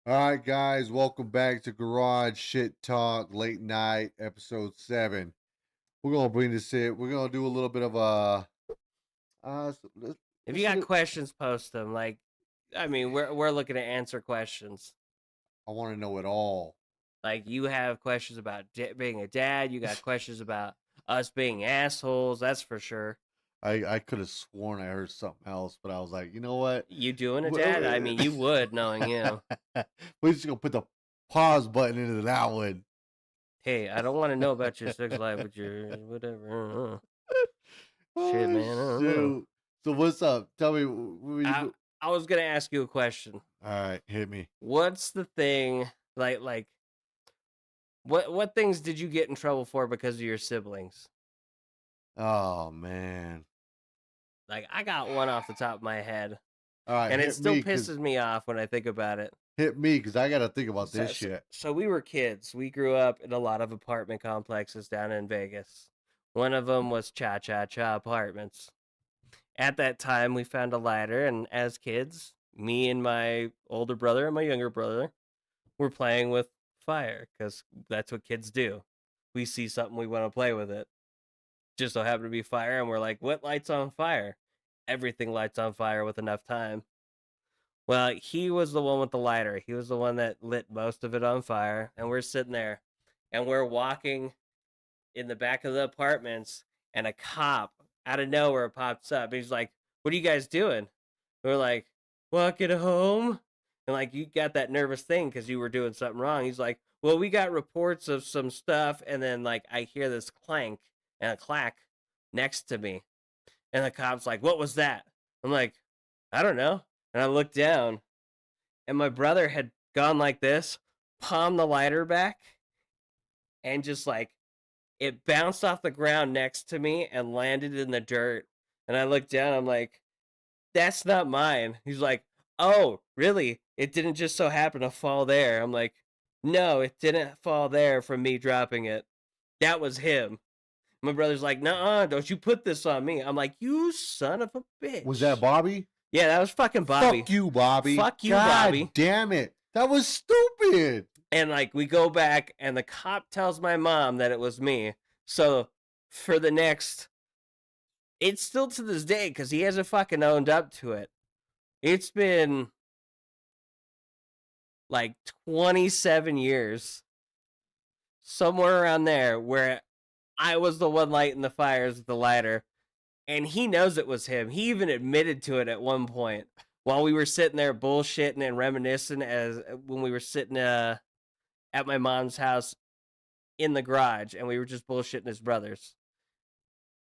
All right, guys, welcome back to Garage Shit Talk Late Night, episode 7. We're gonna bring this in. We're gonna do a little bit of a.
If you
Let's
got
do.
questions, post them. Like, I mean, we're looking to answer questions.
I want to know it all.
Like, you have questions about being a dad. You got questions about us being assholes. That's for sure.
I could have sworn I heard something else, but I was like, you know what?
You doing a dad? I mean, you would, knowing you.
We're just gonna put the pause button into that one.
Hey, I don't want to know about your sex life with your whatever. Shit,
Oh
man. I don't know.
shoot! So what's up? Tell me.
I was gonna ask you a question.
All right, hit me.
What's the thing like? What things did you get in trouble for because of your siblings?
Oh man!
Like, I got one off the top of my head,
All right,
and it
hit
still
me, cause
pisses me off when I think about it.
I gotta think about
So,
this
so,
shit.
so we were kids. We grew up in a lot of apartment complexes down in Vegas. One of them was Cha Cha Cha Apartments. At that time, we found a lighter, and as kids, me and my older brother and my younger brother were playing with fire because that's what kids do. We see something, we want to play with it. Just so happened to be fire, and we're like, what lights on fire? Everything lights on fire with enough time. Well, he was the one with the lighter. He was the one that lit most of it on fire. And we're sitting there and we're walking in the back of the apartments, and a cop out of nowhere pops up. He's like, what are you guys doing? We're like, walking home. And like, you got that nervous thing because you were doing something wrong. He's like, well, we got reports of some stuff. And then like, I hear this clank and a clack next to me. And the cop's like, what was that? I'm like, I don't know. And I looked down, and my brother had gone like this, palmed the lighter back, and just like it bounced off the ground next to me and landed in the dirt. And I looked down, I'm like, that's not mine. He's like, oh, really? It didn't just so happen to fall there. I'm like, no, it didn't fall there from me dropping it. That was him. My brother's like, nuh-uh, don't you put this on me. I'm like, you son of a
Was that
bitch.
Bobby?
Yeah, that was fucking Bobby.
Fuck you, Bobby.
Fuck you,
God
Bobby.
damn it. That was stupid.
And like, we go back, and the cop tells my mom that it was me. So for the next, it's still to this day because he hasn't fucking owned up to it. It's been like 27 years, somewhere around there, where I was the one lighting the fires with the lighter, and he knows it was him. He even admitted to it at one point while we were sitting there bullshitting and reminiscing as when we were sitting at my mom's house in the garage, and we were just bullshitting his brothers.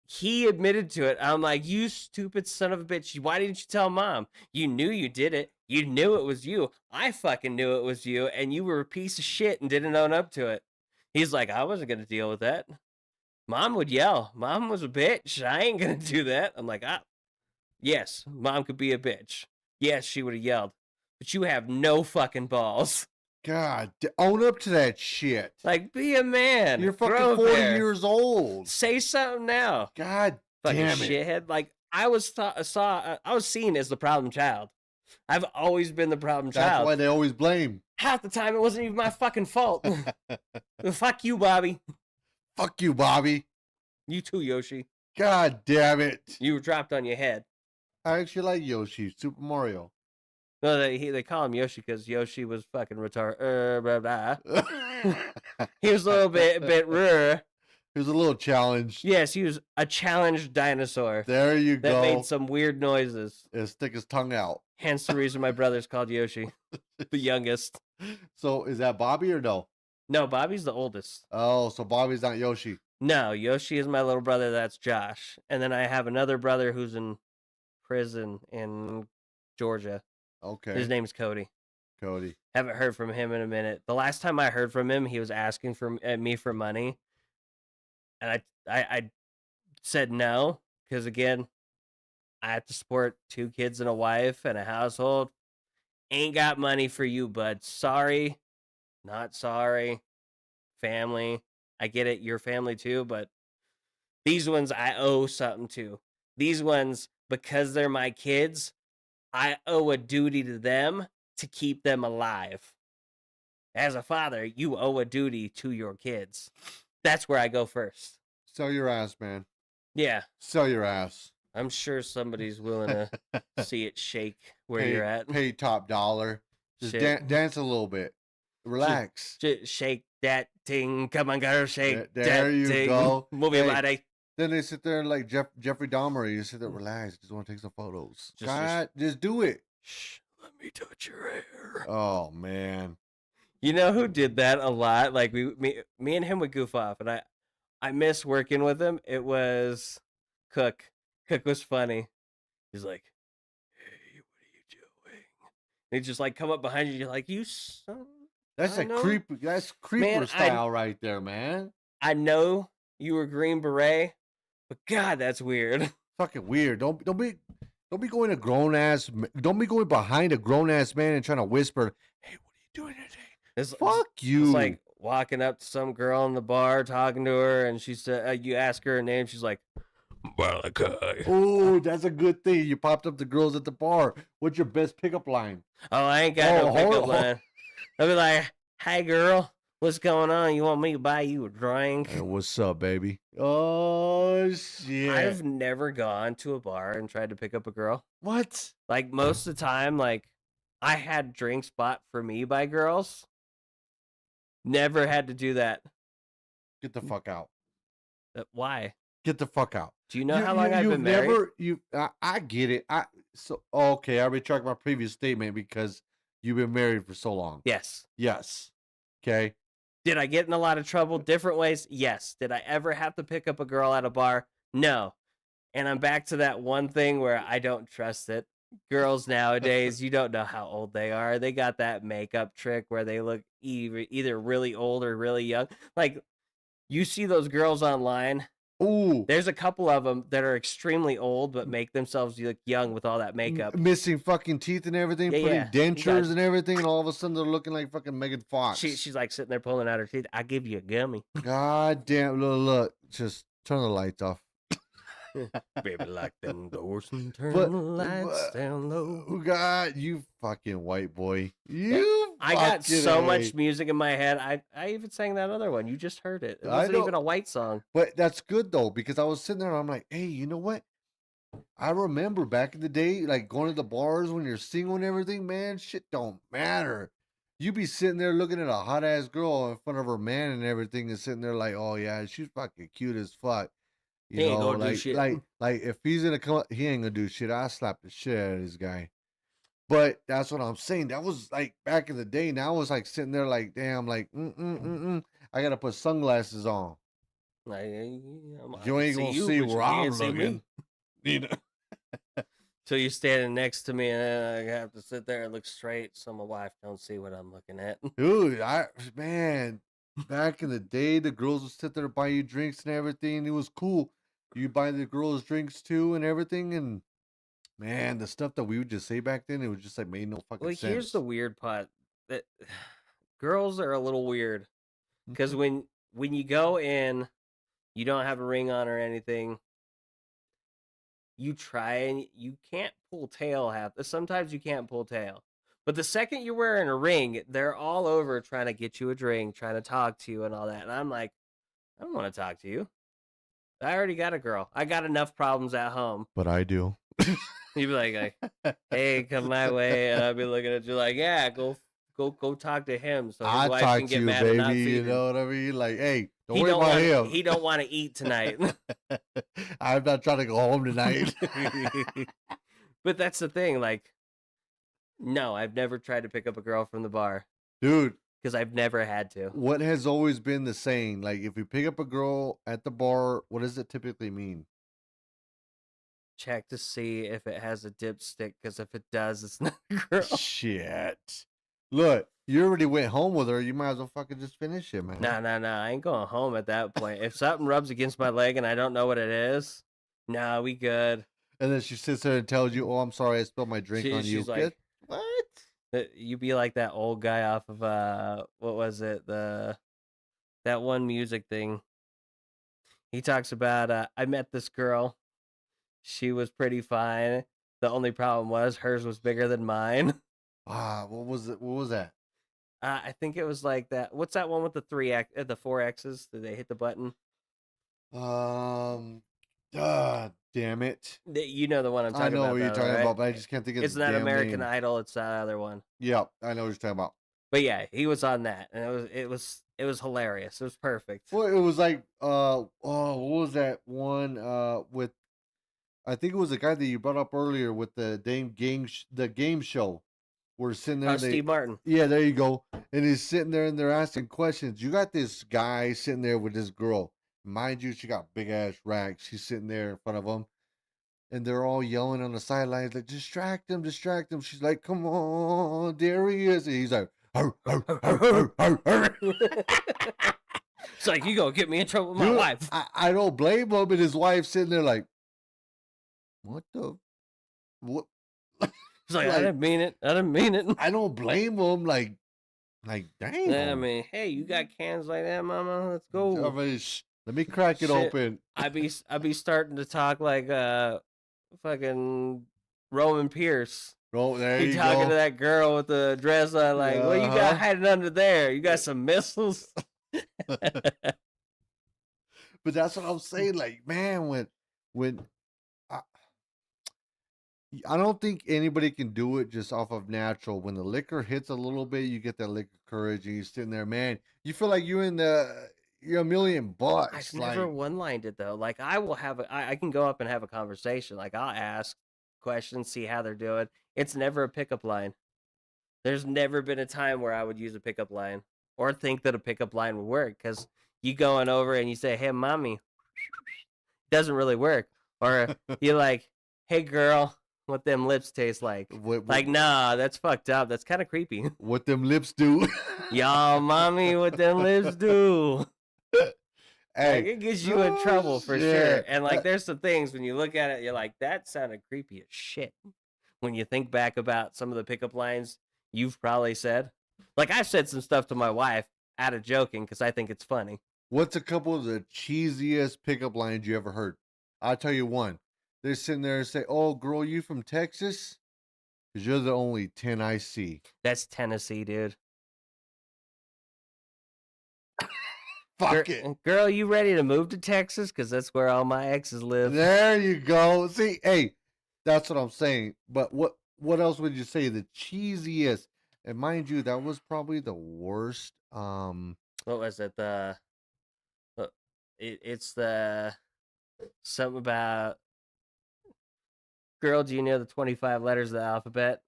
He admitted to it. I'm like, you stupid son of a bitch. Why didn't you tell mom? You knew you did it. You knew it was you. I fucking knew it was you, and you were a piece of shit and didn't own up to it. He's like, I wasn't going to deal with that. Mom would yell. Mom was a bitch. I ain't going to do that. I'm like, yes, mom could be a bitch. Yes, she would have yelled. But you have no fucking balls.
God, own up to that shit.
Like, be a man.
You're fucking 40 years old.
Say something now.
God
fucking
damn it.
Shithead. Like, I was seen as the problem child. I've always been the problem child.
That's why they always blame.
Half the time, it wasn't even my fucking fault. Fuck you, Bobby.
Fuck you, Bobby.
You too, Yoshi.
God damn it.
You were dropped on your head.
I actually like Yoshi, Super Mario.
No, they call him Yoshi because Yoshi was fucking retarded. Blah, blah. He was a little bit rare.
He was a little challenged.
Yes, he was a challenged dinosaur.
There you
go. That made some weird noises.
And stick his tongue out.
Hence the reason my brother's called Yoshi, the youngest.
So is that Bobby or no?
No, Bobby's the oldest.
Oh, so Bobby's not Yoshi.
No, Yoshi is my little brother. That's Josh. And then I have another brother who's in prison in Georgia.
Okay.
His name's Cody.
Cody.
Haven't heard from him in a minute. The last time I heard from him, he was asking for me for money. And I said no, because again, I have to support 2 kids and a wife and a household. Ain't got money for you, bud. Sorry. Not sorry. Family. I get it. Your family too, but these ones I owe something to. These ones, because they're my kids, I owe a duty to them to keep them alive. As a father, you owe a duty to your kids. That's where I go first.
Sell your ass, man.
Yeah,
Sell your ass.
I'm sure somebody's willing to see it shake where you're at.
Pay top dollar. Just
Shit.
dance a little bit. Relax.
Just shake that ting. Come on, girl, shake
There
that
you
ting.
go.
Move your body.
Then they sit there like Jeffrey Dahmer. You sit there, relax. Just want to take some photos. Just do it.
Shh, let me touch your hair.
Oh man.
You know who did that a lot? Like me and him would goof off, and I miss working with him. It was Cook. Cook was funny. He's like, "Hey, what are you doing?" And he'd just like come up behind you. You're like, "You son."
That's a creep. That's creeper style right there, man.
I know you were Green Beret, but God, that's weird.
Fucking weird. Don't be going Don't be going behind a grown ass man and trying to whisper, "Hey, what are you doing today?" Fuck you.
It's like walking up to some girl in the bar, talking to her, and she said, you ask her name, she's like, Malachi.
Oh, that's a good thing. You popped up the girls at the bar. What's your best pickup line?
Oh, I ain't got no pickup line. I'll be like, "Hey, girl, what's going on? You want me to buy you a drink?"
Hey, what's up, baby? Oh, shit.
I've never gone to a bar and tried to pick up a girl.
What?
Like, most of the time, like, I had drinks bought for me by girls. Never had to do that.
Get the fuck out.
Why?
Get the fuck out.
Do you know how long I've been married?
I get it. Okay, I retract my previous statement because you've been married for so long.
Yes.
Yes. Okay.
Did I get in a lot of trouble? Different ways? Yes. Did I ever have to pick up a girl at a bar? No. And I'm back to that one thing where I don't trust it. Girls nowadays, you don't know how old they are. They got that makeup trick where they look either really old or really young. Like, you see those girls online.
Ooh.
There's a couple of them that are extremely old but make themselves look young with all that makeup.
Missing fucking teeth and everything, putting dentures and everything, and all of a sudden they're looking like fucking Megan Fox.
She's like sitting there pulling out her teeth. "I give you a gummy."
God damn, look. Just turn the lights off.
Baby, lock them doors and turn the lights down low.
God, you fucking white boy.
I got so much music in my head. I even sang that other one. You just heard it. It wasn't even a white song.
But that's good though, because I was sitting there and I'm like, hey, you know what? I remember back in the day, like going to the bars when you're single and everything, man, shit don't matter. You be sitting there looking at a hot ass girl in front of her man and everything, and sitting there like, oh yeah, she's fucking cute as fuck. You know, like if he's gonna come, he ain't gonna do shit. I slap the shit out of this guy. But that's what I'm saying. That was like back in the day. Now I was like sitting there like, damn, like, I gotta put sunglasses on. You ain't gonna see where I'm looking. You know.
So you're standing next to me, and then I have to sit there and look straight so my wife don't see what I'm looking at.
Dude, man, back in the day, the girls would sit there and buy you drinks and everything. It was cool. You buy the girls drinks too and everything, and man, the stuff that we would just say back then, it was just like made no fucking sense.
Here's the weird part: that girls are a little weird because when you go in, you don't have a ring on or anything. You try and you can't pull tail sometimes you can't pull tail. But the second you're wearing a ring, they're all over trying to get you a drink, trying to talk to you and all that. And I'm like, I don't want to talk to you. I already got a girl. I got enough problems at home.
But I do.
You'd be like, hey, come my way. And I'd be looking at you like, yeah, go talk to him so his wife can get mad and not feed him.
You know what I mean? Like, hey, don't worry about him.
He don't want to eat tonight.
I'm not trying to go home tonight.
But that's the thing. Like, no, I've never tried to pick up a girl from the bar.
Dude.
Because I've never had to.
What has always been the saying? Like, if you pick up a girl at the bar, what does it typically mean?
Check to see if it has a dipstick, because if it does, it's not a girl.
Shit. Look, you already went home with her. You might as well fucking just finish it, man.
Nah. I ain't going home at that point. If something rubs against my leg and I don't know what it is, nah, we good.
And then she sits there and tells you, oh, I'm sorry, I spilled my drink on you.
She's like,
what?
You be like that old guy off of, what was it? That one music thing. He talks about, I met this girl. She was pretty fine. The only problem was hers was bigger than mine.
What was it? What was that?
I think it was like that. What's that one with the the four X's? Did they hit the button?
Um, damn it.
You know the one I'm
I
talking
know
about,
what you're
though,
talking
right?
about, but I just can't think of
It's
the
not
damn
American
name.
Idol. It's that other one.
Yeah, I know what you're talking about.
But yeah, he was on that, and it was hilarious. It was perfect.
Well, it was like, what was that one? With I think it was the guy that you brought up earlier with the the game show. We're sitting there,
Oh,
and they,
Steve Martin.
yeah, there you go. And he's sitting there, and they're asking questions. You got this guy sitting there with this girl. Mind you, she got big ass racks. She's sitting there in front of him, and they're all yelling on the sidelines like, distract him, distract him. She's like, come on, there he is. And he's like, "Arr, arr, arr, arr, arr, arr."
It's like, you gonna get me in trouble with my
Dude,
wife.
I don't blame him. And his wife sitting there like, what the what?
He's like, I
Like,
didn't mean it. I didn't mean it.
I don't blame him. Like
Yeah, I
damn.
mean, hey, you got cans like that, mama? Let's
I
go.
mean, let me crack it
Shit.
open.
I be starting to talk like fucking Roman Pierce.
Oh, there
He
you
talking to
go.
that girl with the dress on, like, what you got
Uh
hiding under there? You got some missiles?
huh. But that's what I'm saying. Like, man, when I, I don't think anybody can do it just off of natural. When the liquor hits a little bit, you get that liquor courage, and you're sitting there, man. You feel like you're $1,000,000.
I've never
Like,
one-lined it though. Like I will have I can go up and have a conversation. Like I'll ask questions, see how they're doing. It's never a pickup line. There's never been a time where I would use a pickup line or think that a pickup line would work because you going over and you say, "Hey, mommy," doesn't really work. Or you're like, "Hey, girl, what them lips taste like?"
what
Like, nah, that's fucked up. That's kind of creepy.
what them lips do?
Y'all, mommy, what them lips do? Like
Hey,
it gets you in
oh
trouble for sure.
shit.
And like there's some things when you look at it, you're like, that sounded creepy as shit. When you think back about some of the pickup lines you've probably said. Like I've said some stuff to my wife out of joking because I think it's funny.
What's a couple of the cheesiest pickup lines you ever heard? I'll tell you one. They're sitting there and say, "Oh, girl, you from Texas? Because you're the only 10 I see."
That's Tennessee, dude.
Fuck it.
Girl, you ready to move to Texas? Because that's where all my exes live.
There you go. See, hey, that's what I'm saying. But what else would you say the cheesiest? And mind you, that was probably the worst.
What was it? Uh, it's the something about girl. Do you know the 25 letters of the alphabet?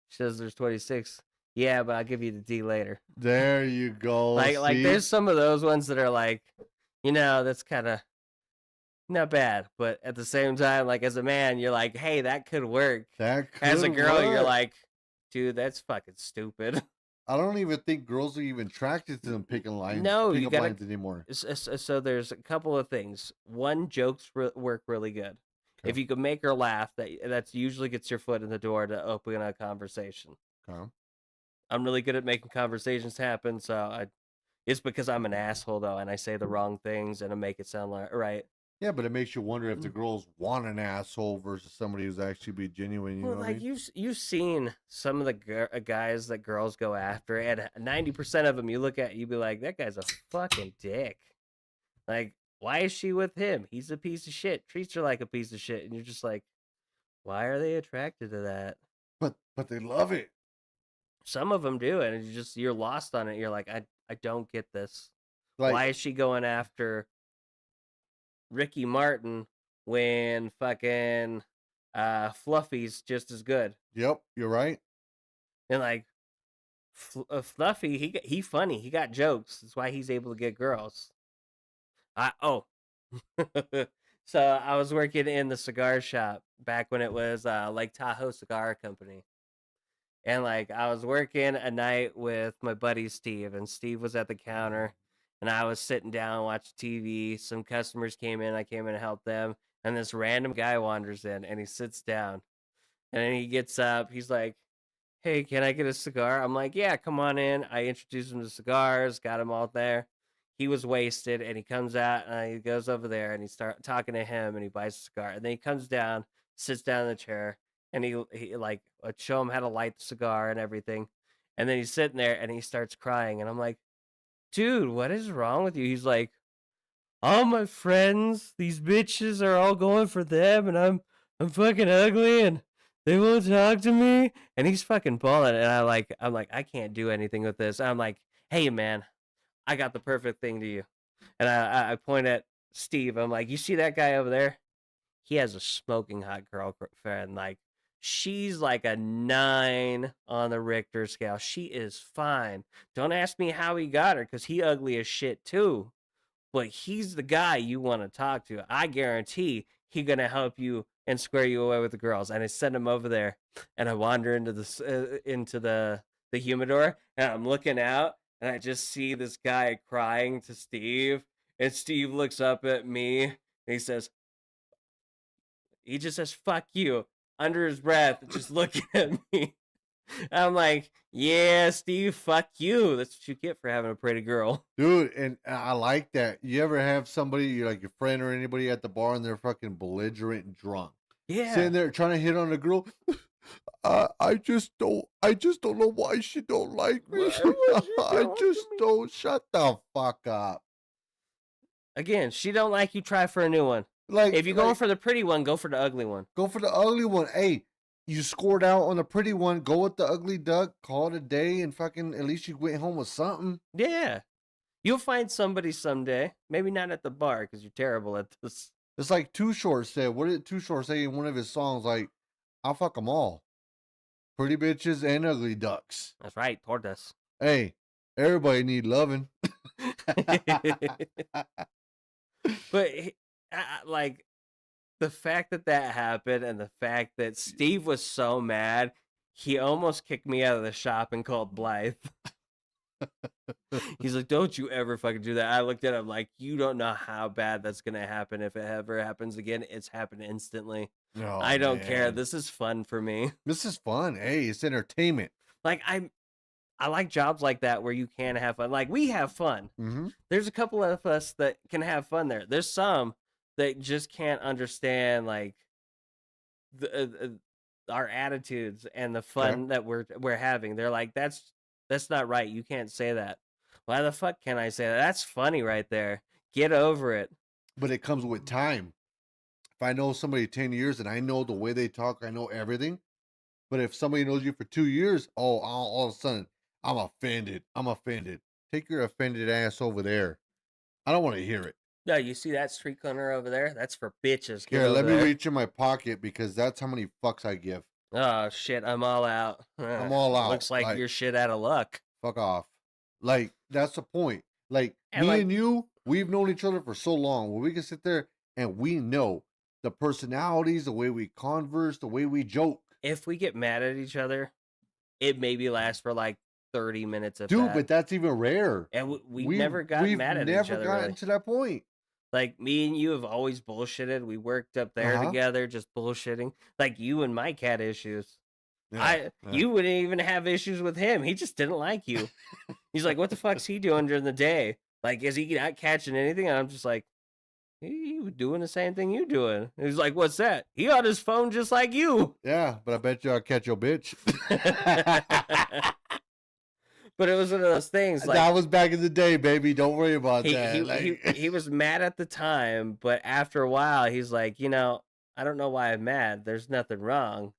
She says there's 26. Yeah, but I'll give you the D later.
There you go.
Like
See,
there's some of those ones that are like, that's kind of not bad, but at the same time, like as a man, you're like, hey, that could work.
that
As a
could
girl, you're
work.
like, dude, that's fucking stupid.
I don't even think girls are even attracted to them
No, you
pickup
gotta.
lines anymore.
So there's a couple of things. One, jokes work really good.
Okay.
If you can make her laugh, that's usually gets your foot in the door to open a conversation.
Okay.
I'm really good at making conversations happen, so it's because I'm an asshole though, and I say the wrong things and I make it sound like right.
Yeah, but it makes you wonder if the girls want an asshole versus somebody who's actually be genuine. You
Well,
know what I
like
mean?
you've seen some of the guys that girls go after, and 90% of them you look at, you be like, that guy's a fucking dick. Like, why is she with him? He's a piece of shit. Treats her like a piece of shit, and you're just like, why are they attracted to that?
But they love it.
Some of them do, and you're lost on it. You're like, I don't get this.
Like,
Why is she going after Ricky Martin when fucking Fluffy's just as good?
yep, you're right.
And like Fluffy, he funny. He got jokes. That's why he's able to get girls. Oh, so I was working in the cigar shop back when it was Lake Tahoe Cigar Company, and like I was working a night with my buddy Steve, and Steve was at the counter, and I was sitting down watching TV. Some customers came in. I came in to help them, and this random guy wanders in, and he sits down, and then he gets up. He's like, hey, can I get a cigar? I'm like, yeah, come on in. I introduced him to cigars, got him all there. He was wasted, and he comes out, and he goes over there, and he start talking to him, and he buys a cigar. And then he comes down, sits down in the chair, and he like show him how to light the cigar and everything. And then he's sitting there and he starts crying. And I'm like, dude, what is wrong with you? He's like, all my friends, these bitches are all going for them, and I'm fucking ugly, and they won't talk to me. And he's fucking balling. And I'm like, I can't do anything with this. I'm like, hey man, I got the perfect thing to you. And I point at Steve. I'm like, you see that guy over there? He has a smoking hot girlfriend. Like, she's like a 9 on the Richter scale. She is fine. Don't ask me how he got her, because he ugly as shit too. But he's the guy you want to talk to. I guarantee he gonna help you and square you away with the girls. And I send him over there, and I wander into the humidor, and I'm looking out, and I just see this guy crying to Steve, and Steve looks up at me, and he just says "fuck you" under his breath, just looking at me. I'm like, yeah, Steve, fuck you. That's what you get for having a pretty girl.
Dude, and I like that. You ever have somebody, you like your friend or anybody at the bar, and they're fucking belligerent and drunk,
Yeah.
sitting there trying to hit on a girl? I just don't know why she don't like me. I just don't. Shut the fuck up.
Again, she don't like you, try for a new one.
Like,
If you're going for the pretty one, go for the ugly one.
go for the ugly one. Hey, you scored out on the pretty one. Go with the ugly duck. Call it a day, and fucking at least you went home with something.
Yeah. You'll find somebody someday. Maybe not at the bar, because you're terrible at this.
It's like Too Short said. What did Too Short say in one of his songs? Like, I'll fuck them all. Pretty bitches and ugly ducks.
That's right, tortas.
Hey, everybody need loving.
But like, the fact that happened, and the fact that Steve was so mad, he almost kicked me out of the shop and called Blythe. He's like, don't you ever fucking do that. I looked at him like, you don't know how bad that's gonna happen. If it ever happens again, it's happened instantly.
Oh,
I don't care.
man.
This is fun for me.
This is fun. Hey, it's entertainment.
Like, I like jobs like that where you can have fun. Like, we have fun.
Mm-hmm.
There's a couple of us that can have fun there. There's some that just can't understand, like, our attitudes and the fun that we're having. They're like, that's not right. You can't say that. Why the fuck can I say that? That's funny right there. Get over it.
But it comes with time. If I know somebody 10 years and I know the way they talk, I know everything. But if somebody knows you for 2 years, all of a sudden, I'm offended. I'm offended. Take your offended ass over there. I don't want to hear it.
No, you see that street corner over there? That's for bitches. Get
Here, let
over
me
there.
reach in my pocket because that's how many fucks I give.
Oh shit, I'm all out.
I'm all out.
Looks like you're shit out of luck.
Fuck off. Like, that's the point. Like,
And
me
like,
and you, we've known each other for so long where we can sit there and we know the personalities, the way we converse, the way we joke.
if we get mad at each other, it maybe lasts for like 30 minutes of
Dude,
that.
but that's even rare.
And we've never gotten mad at each
We've never
other.
gotten
Really.
to that point.
Like, me and you have always bullshitted. We worked up there together, just bullshitting. Like, you and Mike had issues. You wouldn't even have issues with him. He just didn't like you. He's like, what the fuck's he doing during the day? Like, is he not catching anything? And I'm just like, he was doing the same thing you doing. He's like, what's that? He on his phone just like you.
Yeah, but I bet you I'll catch your bitch.
But it was one of those things. Like,
that was back in the day, baby. Don't worry about that.
He was mad at the time, but after a while, he's like, I don't know why I'm mad. There's nothing wrong.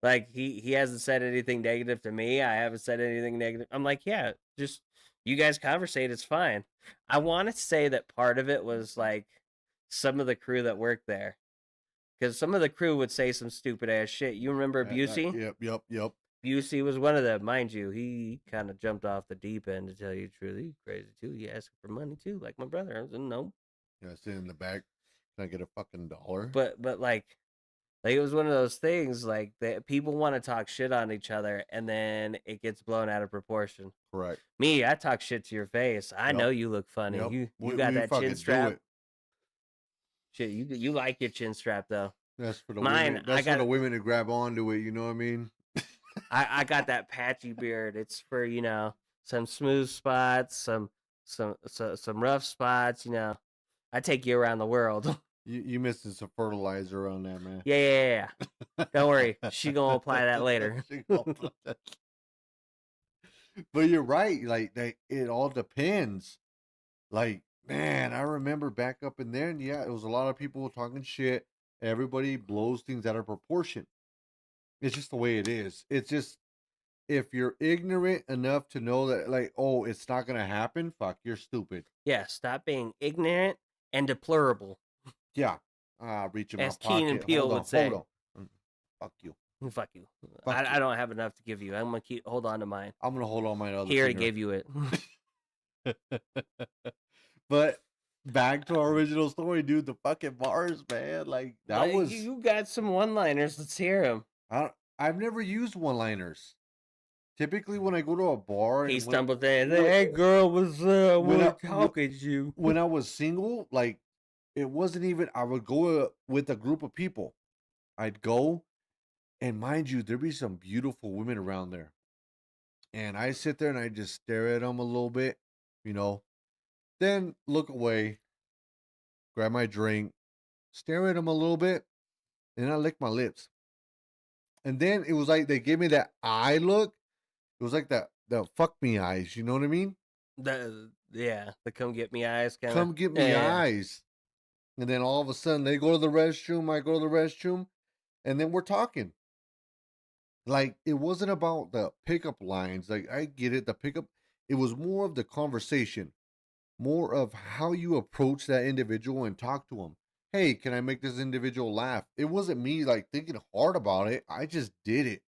Like, he hasn't said anything negative to me. I haven't said anything negative. I'm like, yeah, just you guys conversate. It's fine. I want to say that part of it was like some of the crew that worked there, because some of the crew would say some stupid ass shit. You remember Busey?
Yep.
Busey was one of them, mind you. He kind of jumped off the deep end, to tell you the truth. He's crazy too. He asked for money too, like my brother. I was like, no.
Yeah, sitting in the back. Can I get a fucking $1?
But like it was one of those things, like, that people want to talk shit on each other, and then it gets blown out of proportion.
Correct.
Me, I talk shit to your face. I know you look funny.
Yep.
You got that chin strap. Shit, you like your chin strap though.
That's for the
Mine.
women. That's for the women to grab onto it. You know what I mean?
I got that patchy beard. It's for some smooth spots, some rough spots. I take you around the world.
You missing some fertilizer on that, man.
Yeah. Don't worry, she gonna apply that later.
But you're right. Like it all depends. Like, man, I remember back up in there, and yeah, it was a lot of people talking shit. Everybody blows things out of proportion. It's just the way it is. It's just if you're ignorant enough to know that, like, oh, it's not gonna happen, fuck, you're stupid.
Yeah, stop being ignorant and deplorable,
Yeah. Reach in my
as Keen and
pocket.
Peele would
Hold
say.
on. Mm, Fuck you.
Fuck you.
Fuck
I
you.
don't have enough to give you. I'm gonna hold on to mine.
I'm gonna hold on my other
Here, I
finger.
gave you it.
But back to our original story, dude. The fucking bars, man. Like that
Like,
was.
you got some one-liners. Let's hear them.
I've never used one-liners. Typically, when I go to a bar
He
and
stumbled in. Hey, girl, was
when
want to talk at you.
when I was single, like it wasn't even. I would go with a group of people. I'd go, and mind you, there'd be some beautiful women around there, and I sit there and I just stare at them a little bit, you know. Then look away, grab my drink, stare at them a little bit, and I lick my lips. And then it was like they gave me that eye look. It was like the fuck me eyes. You know what I mean?
The come get me eyes kind of.
Come get me
Yeah.
eyes. And then all of a sudden they go to the restroom. I go to the restroom, and then we're talking. Like it wasn't about the pickup lines. Like I get it, the pickup. It was more of the conversation, more of how you approach that individual and talk to them. Hey, can I make this individual laugh? It wasn't me like thinking hard about it. I just did it.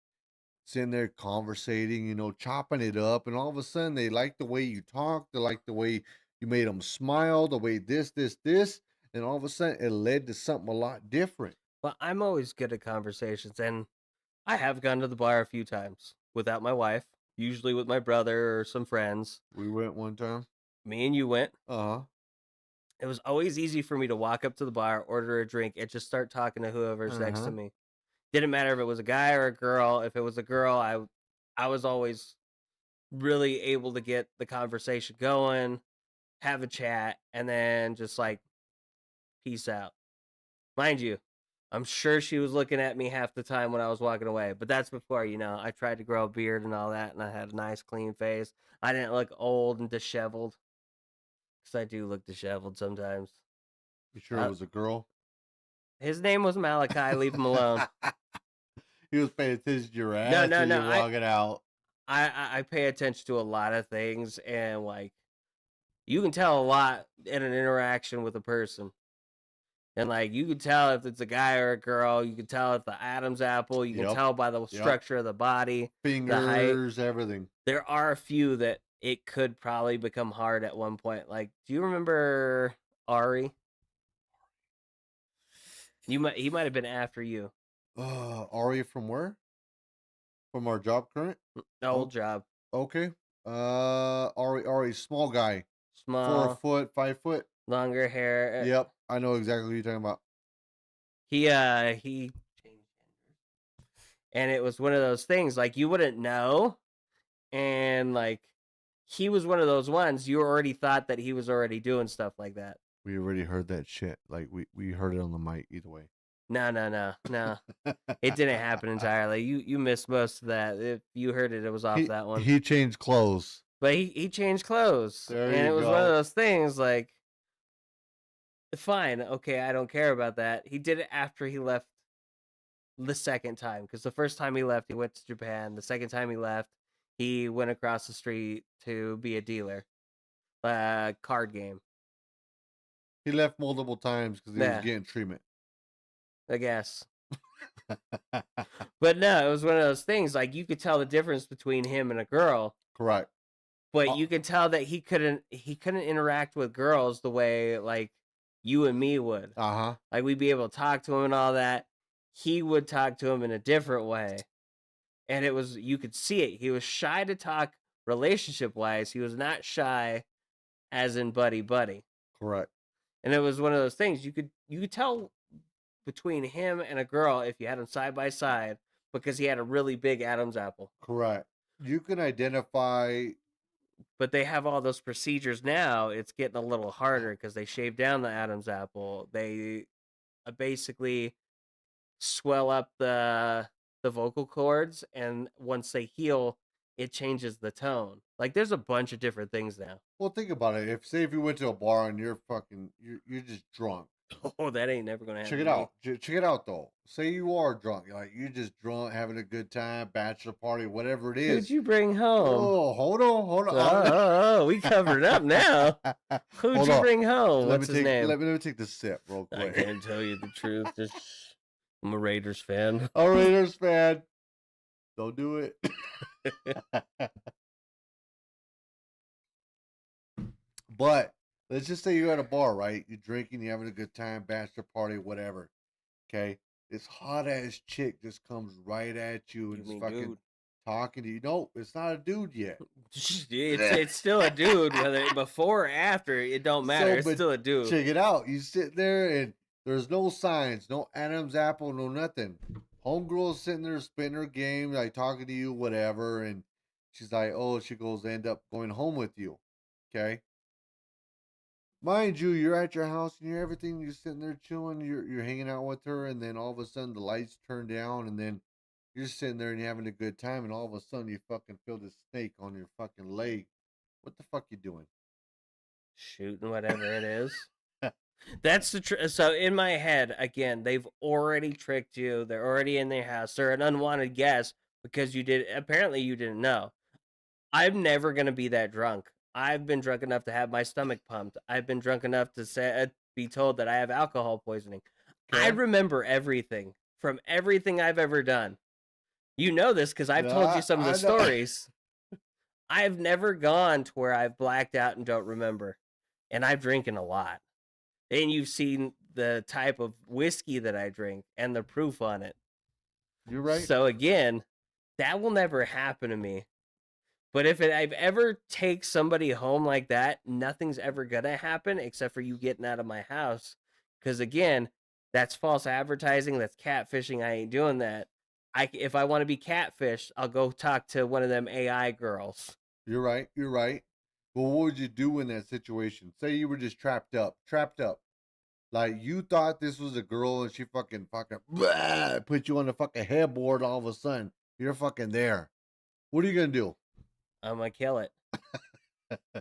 Sitting there conversating, chopping it up, and all of a sudden they like the way you talk, they like the way you made them smile, the way this, and all of a sudden it led to something a lot different.
Well, I'm always good at conversations, and I have gone to the bar a few times without my wife, usually with my brother or some friends.
We went one time.
Me and you went.
Uh-huh.
It was always easy for me to walk up to the bar, order a drink, and just start talking to whoever's next to
Uh-huh.
me. Didn't matter if it was a guy or a girl. If it was a girl, I was always really able to get the conversation going, have a chat, and then just like peace out. Mind you, I'm sure she was looking at me half the time when I was walking away, but that's before, I tried to grow a beard and all that, and I had a nice clean face. I didn't look old and disheveled, because I do look disheveled sometimes.
You sure it
Uh,
was a girl?
his name was Malachi. Leave him alone.
He was paying attention to your
No,
ass
no,
or
no.
you're walking out.
I pay attention to a lot of things, and like you can tell a lot in an interaction with a person. And like you can tell if it's a guy or a girl, you can tell if the Adam's apple, you can
Yep.
tell by the
Yep.
structure of the body, the height.
Fingers, everything.
There are a few that it could probably become hard at one point. Like, do you remember Ari? He might have been after you.
Ari from where? From our job current?
Old
Oh,
job.
okay. Ari, small guy, four
Small,
foot, 5 foot.
longer hair.
Yep, I know exactly what you're talking about.
He changed genders. And it was one of those things like you wouldn't know, and like he was one of those ones you already thought that he was already doing stuff like that.
We already heard that shit. Like we heard it on the mic either way.
No, no, no, no. It didn't happen entirely. You missed most of that. If you heard it, it was off
he
that one.
he changed clothes.
But he changed clothes,
There
and
you
it was one of
go.
those things like, fine, okay, I don't care about that. He did it after he left the second time, because the first time he left, he went to Japan. The second time he left, he went across the street to be a dealer, card game.
He left multiple times because he was
Yeah,
getting treatment.
I guess. But no, it was one of those things like you could tell the difference between him and a girl,
Correct.
but
Uh
you could tell that he couldn't interact with girls the way like you and me would.
huh.
Like we'd be able to talk to him and all that. He would talk to him in a different way. And it was you could see it. He was shy to talk relationship wise. He was not shy as in buddy buddy.
Correct.
And it was one of those things you could tell between him and a girl if you had them side by side because he had a really big Adam's apple.
Correct. You can identify.
But they have all those procedures now. It's getting a little harder because they shave down the Adam's apple. They basically swell up the vocal cords, and once they heal, it changes the tone. Like there's a bunch of different things now.
Well, think about it. If you went to a bar and you're just drunk.
Oh, that ain't never gonna
Check
happen
it
to me.
out. Check it out though. Say you are drunk, like you're just drunk, having a good time, bachelor party, whatever it
Who'd
is.
you bring home?
Oh, hold
Oh,
on.
we covered up now. Who'd
Hold
you
on.
bring home?
Let me
What's his
take
name?
let me take this sip real
I
quick.
can't tell you the truth. Just I'm a Raiders fan.
All Raiders fan, don't do it. But let's just say you're at a bar, right? You're drinking, you're having a good time, bachelor party, whatever. Okay, this hot ass chick just comes right at you
You
and is
mean
fucking
dude?
talking to you. No, it's not a dude yet.
It's still a dude, whether before or after, it don't matter.
So,
It's
but
still a dude.
check it out. You sit there and there's no signs, no Adam's apple, no nothing. Homegirl's sitting there spitting her game, like talking to you, whatever. And she's like, oh, she goes, end up going home with you. Okay. Mind you, you're at your house and you're everything, you're sitting there chilling, you're hanging out with her, and then all of a sudden the lights turn down, and then you're sitting there and you're having a good time, and all of a sudden you fucking feel this snake on your fucking leg. What the fuck you doing?
Shooting whatever it is. That's the so in my head again. They've already tricked you. They're already in their house. They're an unwanted guest because you did. Apparently, you didn't know. I'm never gonna be that drunk. I've been drunk enough to have my stomach pumped. I've been drunk enough to be told that I have alcohol poisoning. I
Okay.
remember everything from everything I've ever done. You know this because I've told you some of the
I know.
stories. I've never gone to where I've blacked out and don't remember. And I'm drinking a lot. And you've seen the type of whiskey that I drink and the proof on it.
You're right.
So again, that will never happen to me. But if I've ever take somebody home like that, nothing's ever gonna happen except for you getting out of my house. Because again, that's false advertising. That's catfishing. I ain't doing that. If I want to be catfished, I'll go talk to one of them AI girls.
You're right. You're right. But what would you do in that situation? Say you were just trapped up. Like you thought this was a girl and she fucking blah, put you on the fucking headboard. All of a sudden, you're fucking there. What are you gonna do?
I'm gonna kill it.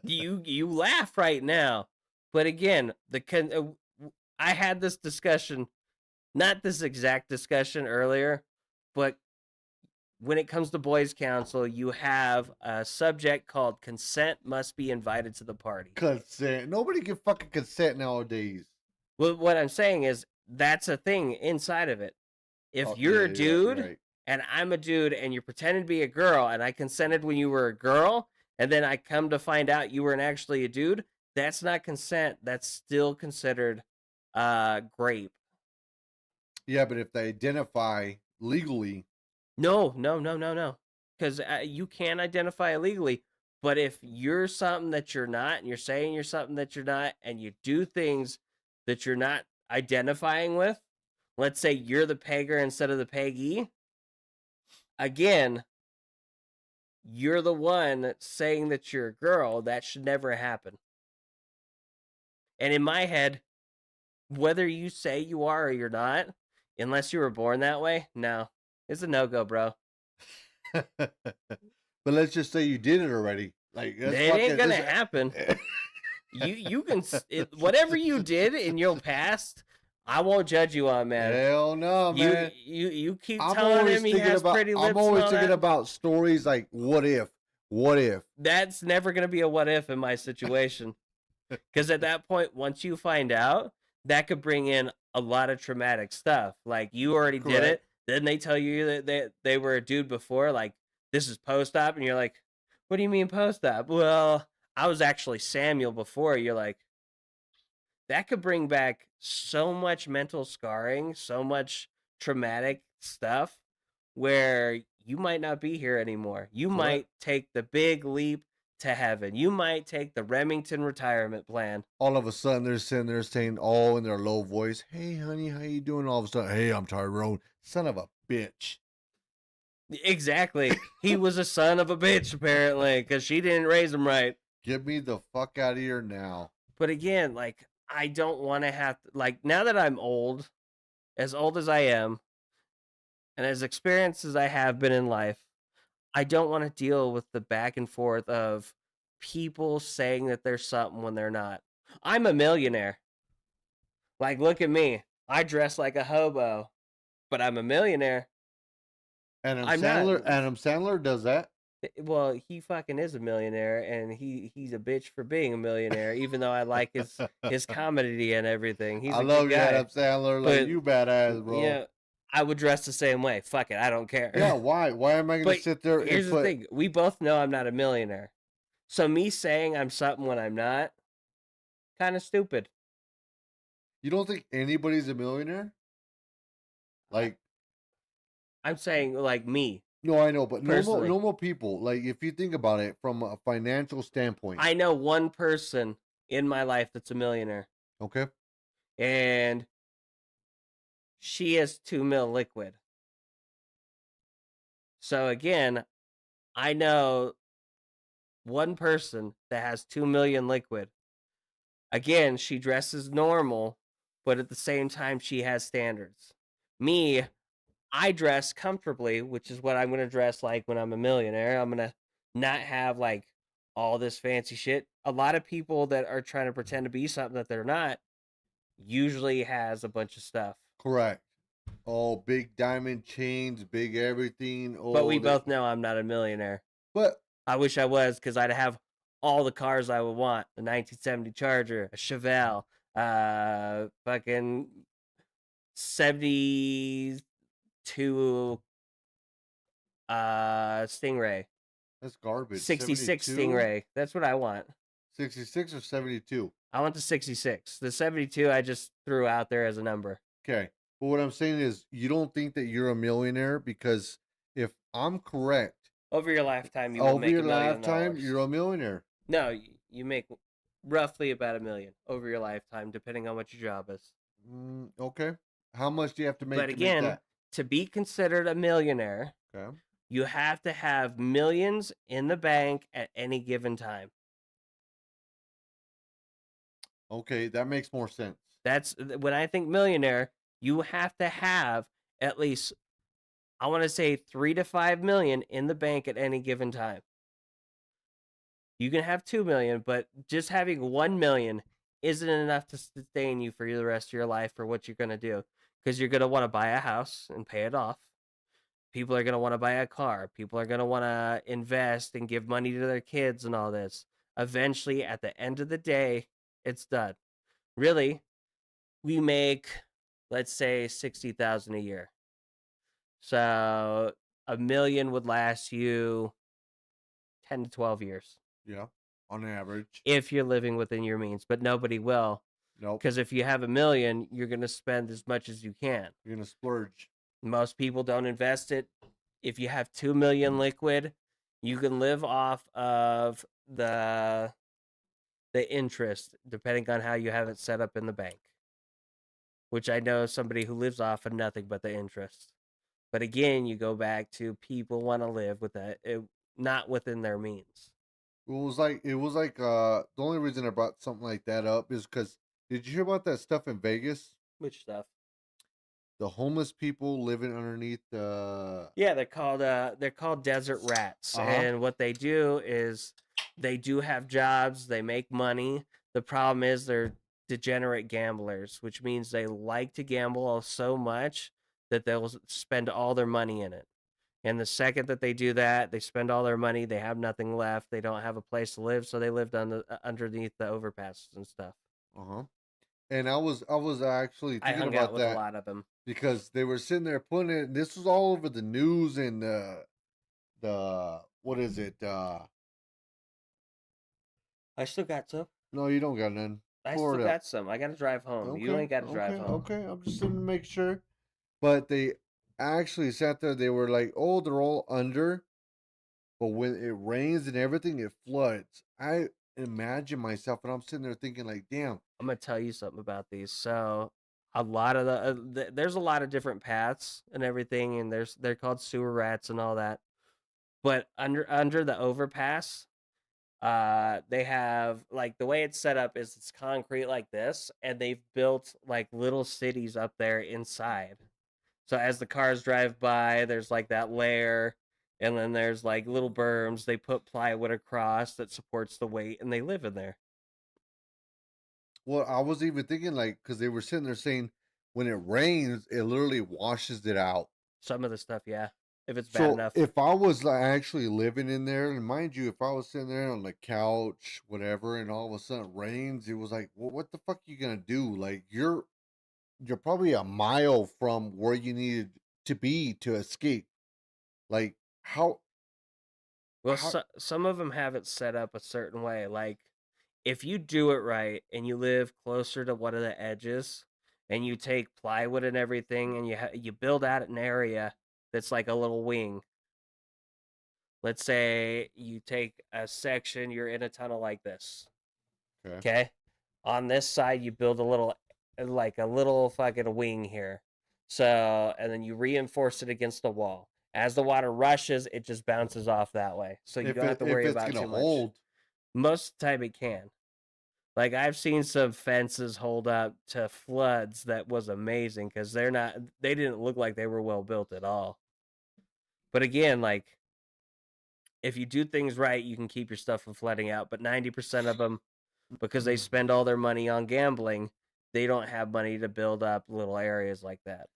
You laugh right now, but again, I had this discussion, not this exact discussion earlier, but when it comes to boys' council, you have a subject called consent must be invited to the party.
Consent. Nobody can fucking consent nowadays.
Well, what I'm saying is that's a thing inside of it. If
Oh
you're
yeah,
a
you're right. You're
dude
right.
and I'm a dude and you're pretending to be a girl and I consented when you were a girl and then I come to find out you weren't actually a dude, that's not consent. That's still considered grape.
Yeah, but if they identify legally,
No, no, no, no, no. Because you can identify illegally. But if you're something that you're not and you're saying you're something that you're not and you do things that you're not identifying with, let's say you're the pegger instead of the peggee, again, you're the one saying that you're a girl. That should never happen. And in my head, whether you say you are or you're not, unless you were born that way, no, it's a no go, bro.
but let's just say you did it already. Like
It
that's
ain't
fucking
gonna
this.
happen. You can whatever you did in your past, I won't judge you on, man.
Hell no, man.
You keep
I'm
telling
always
him he
thinking
has
about.
pretty
I'm
lips and
always
all
thinking
that.
about stories like, what if? What if?
That's never gonna be a what if in my situation, because at that point, once you find out, that could bring in a lot of traumatic stuff. Like you already did
Correct.
it, then they tell you that they were a dude before. Like this is post op, and you're like, what do you mean post op? Well, I was actually Samuel before. You're like, that could bring back so much mental scarring, so much traumatic stuff where you might not be here anymore. You
Correct.
might take the big leap to heaven. You might take the Remington retirement plan.
All of a sudden, they're sitting there saying all in their low voice, "Hey, honey, how you doing?" All of a sudden, "Hey, I'm Tyrone, son of a bitch."
Exactly. He was a son of a bitch, apparently, because she didn't raise him right.
Get me the fuck out of here now.
But again, like, I don't want to have to, like, now that I'm old as I am, and as experienced as I have been in life, I don't want to deal with the back and forth of people saying that they're something when they're not. I'm a millionaire. Like, look at me. I dress like a hobo, but I'm a millionaire. I'm not.
Adam Sandler does that.
Well, he fucking is a millionaire, and he's a bitch for being a millionaire. Even though I like his comedy and everything, he's
I
a good
love you,
guy.
Adam Sandler. Like
But
you badass, bro.
yeah, I would dress the same way. Fuck it, I don't
Yeah,
care.
why? Why am I gonna
But
sit there and
here's the
put
thing: we both know I'm not a millionaire. So me saying I'm something when I'm not, kind of stupid.
you don't think anybody's a millionaire?
I,
Like,
I'm saying like me
no, I know, but
personally.
normal people, like if you think about it from a financial standpoint,
I know one person in my life that's a millionaire,
okay?
and she has 2 mil liquid. So again, I know one person that has 2 million liquid. Again, she dresses normal, but at the same time, she has standards. Me, I dress comfortably, which is what I'm gonna dress like when I'm a millionaire. I'm gonna not have like all this fancy shit. A lot of people that are trying to pretend to be something that they're not usually has a bunch of stuff.
Correct. Oh, big diamond chains, big everything.
But we
Oh, they,
both know I'm not a millionaire.
but
I wish I was because I'd have all the cars I would want: the 1970 Charger, a Chevelle, fucking 72 Stingray,
that's garbage.
66
72,
Stingray. That's what I want.
66, or 72.
I want the 66. The 72 I just threw out there as a number.
Okay. But what I'm saying is, you don't think that you're a millionaire because if I'm correct,
Over your lifetime, you will
over
make
your
$1 million.
lifetime, you're a millionaire.
No, you make roughly about 1 million over your lifetime, depending on what your job is.
Okay. How much do you have to
But
make
again,
that?
to be considered a millionaire,
Okay.
you have to have millions in the bank at any given time.
Okay, that makes more sense.
That's when I think millionaire, you have to have at least, I want to say, 3 to 5 million in the bank at any given time. You can have 2 million, but just having 1 million isn't enough to sustain you for the rest of your life for what you're going to do. Because you're going to want to buy a house and pay it off. People are going to want to buy a car. People are going to want to invest and give money to their kids and all this. Eventually, at the end of the day, it's done. Really, we make, let's say, 60,000 a year. So 1 million would last you 10 to 12 years
Yeah, on average.
if you're living within your means, but nobody will.
Nope.
Because if you have 1 million, you're going to spend as much as you can.
You're gonna splurge.
Most people don't invest it. If you have 2 million liquid, you can live off of the interest, depending on how you have it set up in the bank. Which I know somebody who lives off of nothing but the interest. But again, you go back to people want to live with that, not within their means.
The only reason I brought something like that up is because did you hear about that stuff in Vegas?
Which stuff?
The homeless people living underneath the
Yeah, they're called desert rats,
uh-huh.
and what they do is they do have jobs, they make money. The problem is they're degenerate gamblers, which means they like to gamble so much that they'll spend all their money in it. And the second that they do that, they spend all their money, they have nothing left, they don't have a place to live, so they lived underneath the overpasses and stuff.
Uh-huh. And I was actually
I
thinking
hung out
about
with a
that
lot of them.
because they were sitting there putting it. This was all over the news and the what is it?
I still got some.
No, you don't got none.
I
Pour
still
it up.
got some. I got to drive home. You
Okay,
ain't got to drive
okay,
home.
okay. I'm just going to make sure. But they actually sat there. They were like, "Oh, they're all under." But when it rains and everything, it floods. I imagine myself, and I'm sitting there thinking, like, "Damn."
I'm gonna tell you something about these. So, a lot of there's a lot of different paths and everything, and they're called sewer rats and all that. But under the overpass, they have, like, the way it's set up is it's concrete like this, and they've built like little cities up there inside. So as the cars drive by, there's like that layer, And then there's like little berms. They put plywood across that supports the weight, and they live in there.
Well, I was even thinking like because they were sitting there saying when it rains, it literally washes it out.
Some of the stuff, yeah, if it's bad
So
enough.
if I was like actually living in there, and mind you, if I was sitting there on the couch, whatever, and all of a sudden it rains, it was like, well, what the fuck you gonna do? Like you're probably a mile from where you needed to be to escape. Like how
Well,
how
some of them have it set up a certain way. Like if you do it right and you live closer to one of the edges, and you take plywood and everything, and you build out an area that's like a little wing. Let's say you take a section, you're in a tunnel like this.
okay.
Okay. On this side, you build a little, like a little fucking wing here. So, and then you reinforce it against the wall. As the water rushes, it just bounces off that way. So you don't have to
If
worry
it's
about
gonna
too much.
hold,
Most of the time, it can. Like, I've seen some fences hold up to floods that was amazing because they didn't look like they were well built at all. But again, like, if you do things right, you can keep your stuff from flooding out. But 90% of them, because they spend all their money on gambling, they don't have money to build up little areas like that.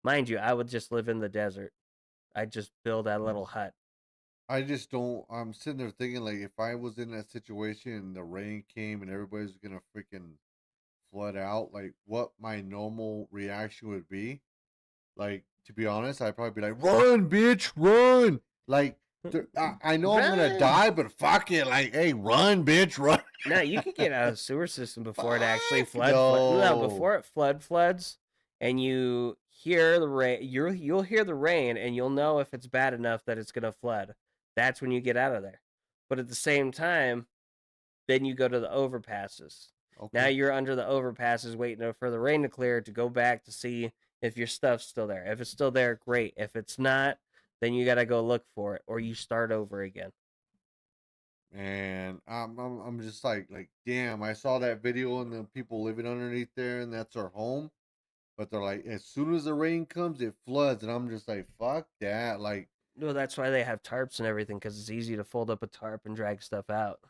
Mind you, I would just live in the desert. I'd just build a little hut.
I just don't. I'm sitting there thinking like if I was in that situation and the rain came and everybody's gonna freaking flood out, like what my normal reaction would be. Like to be honest, I'd probably be like, "Run, bitch, run!" Like I know I'm gonna
Run!
die, but fuck it. Like, hey, run, bitch, run!
No, you can get out of the sewer system before it actually
Fuck
flood. No,
no.
before it floods, and you hear the rain. You'll hear the rain, and you'll know if it's bad enough that it's gonna flood. That's when you get out of there. But at the same time, then you go to the overpasses. Now
Okay,
you're under the overpasses waiting for the rain to clear to go back to see if your stuff's still there. If it's still there, great. If it's not, then you got to go look for it or you start over again.
and I'm just like, damn. I saw that video and the people living underneath there, and that's their home. But they're like, as soon as the rain comes, it floods, and I'm just like, fuck that. Like,
Well, that's why they have tarps and everything because it's easy to fold up a tarp and drag stuff out.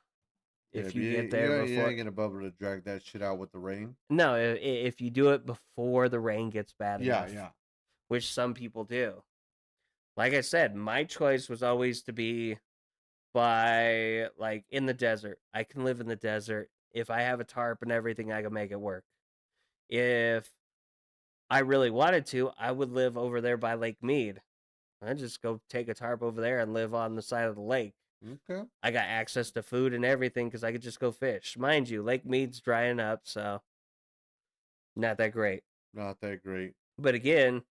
yeah,
If you get there
you
before,
ain't gonna be able to drag that shit out with the rain.
no, if you do it before the rain gets bad
Yeah,
enough,
yeah.
which some people do. Like I said, my choice was always to be by like in the desert. I can live in the desert. If I have a tarp and everything, I can make it work. If I really wanted to, I would live over there by Lake Mead. I'd just go take a tarp over there and live on the side of the lake.
Okay.
I got access to food and everything because I could just go fish. Mind you, Lake Mead's drying up, so not that great.
Not that great.
But again,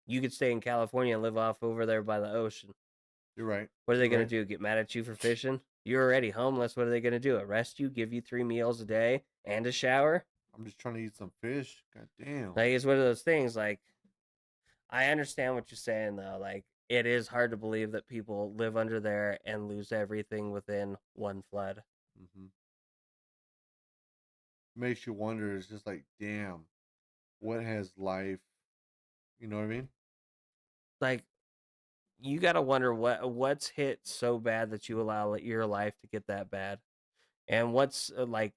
you could stay in California and live off over there by the ocean.
You're right.
What are they
You're
going to
right.
do? Get mad at you for fishing? You're already homeless. What are they going to do? Arrest you, give you 3 meals a day and a shower?
I'm just trying to eat some fish. God damn.
Like, it's one of those things. Like, I understand what you're saying, though. Like, it is hard to believe that people live under there and lose everything within one flood.
Hmm. Makes you wonder. It's just like, damn, what has life? You know what I mean?
Like, you got to wonder what's hit so bad that you allow your life to get that bad. And what's like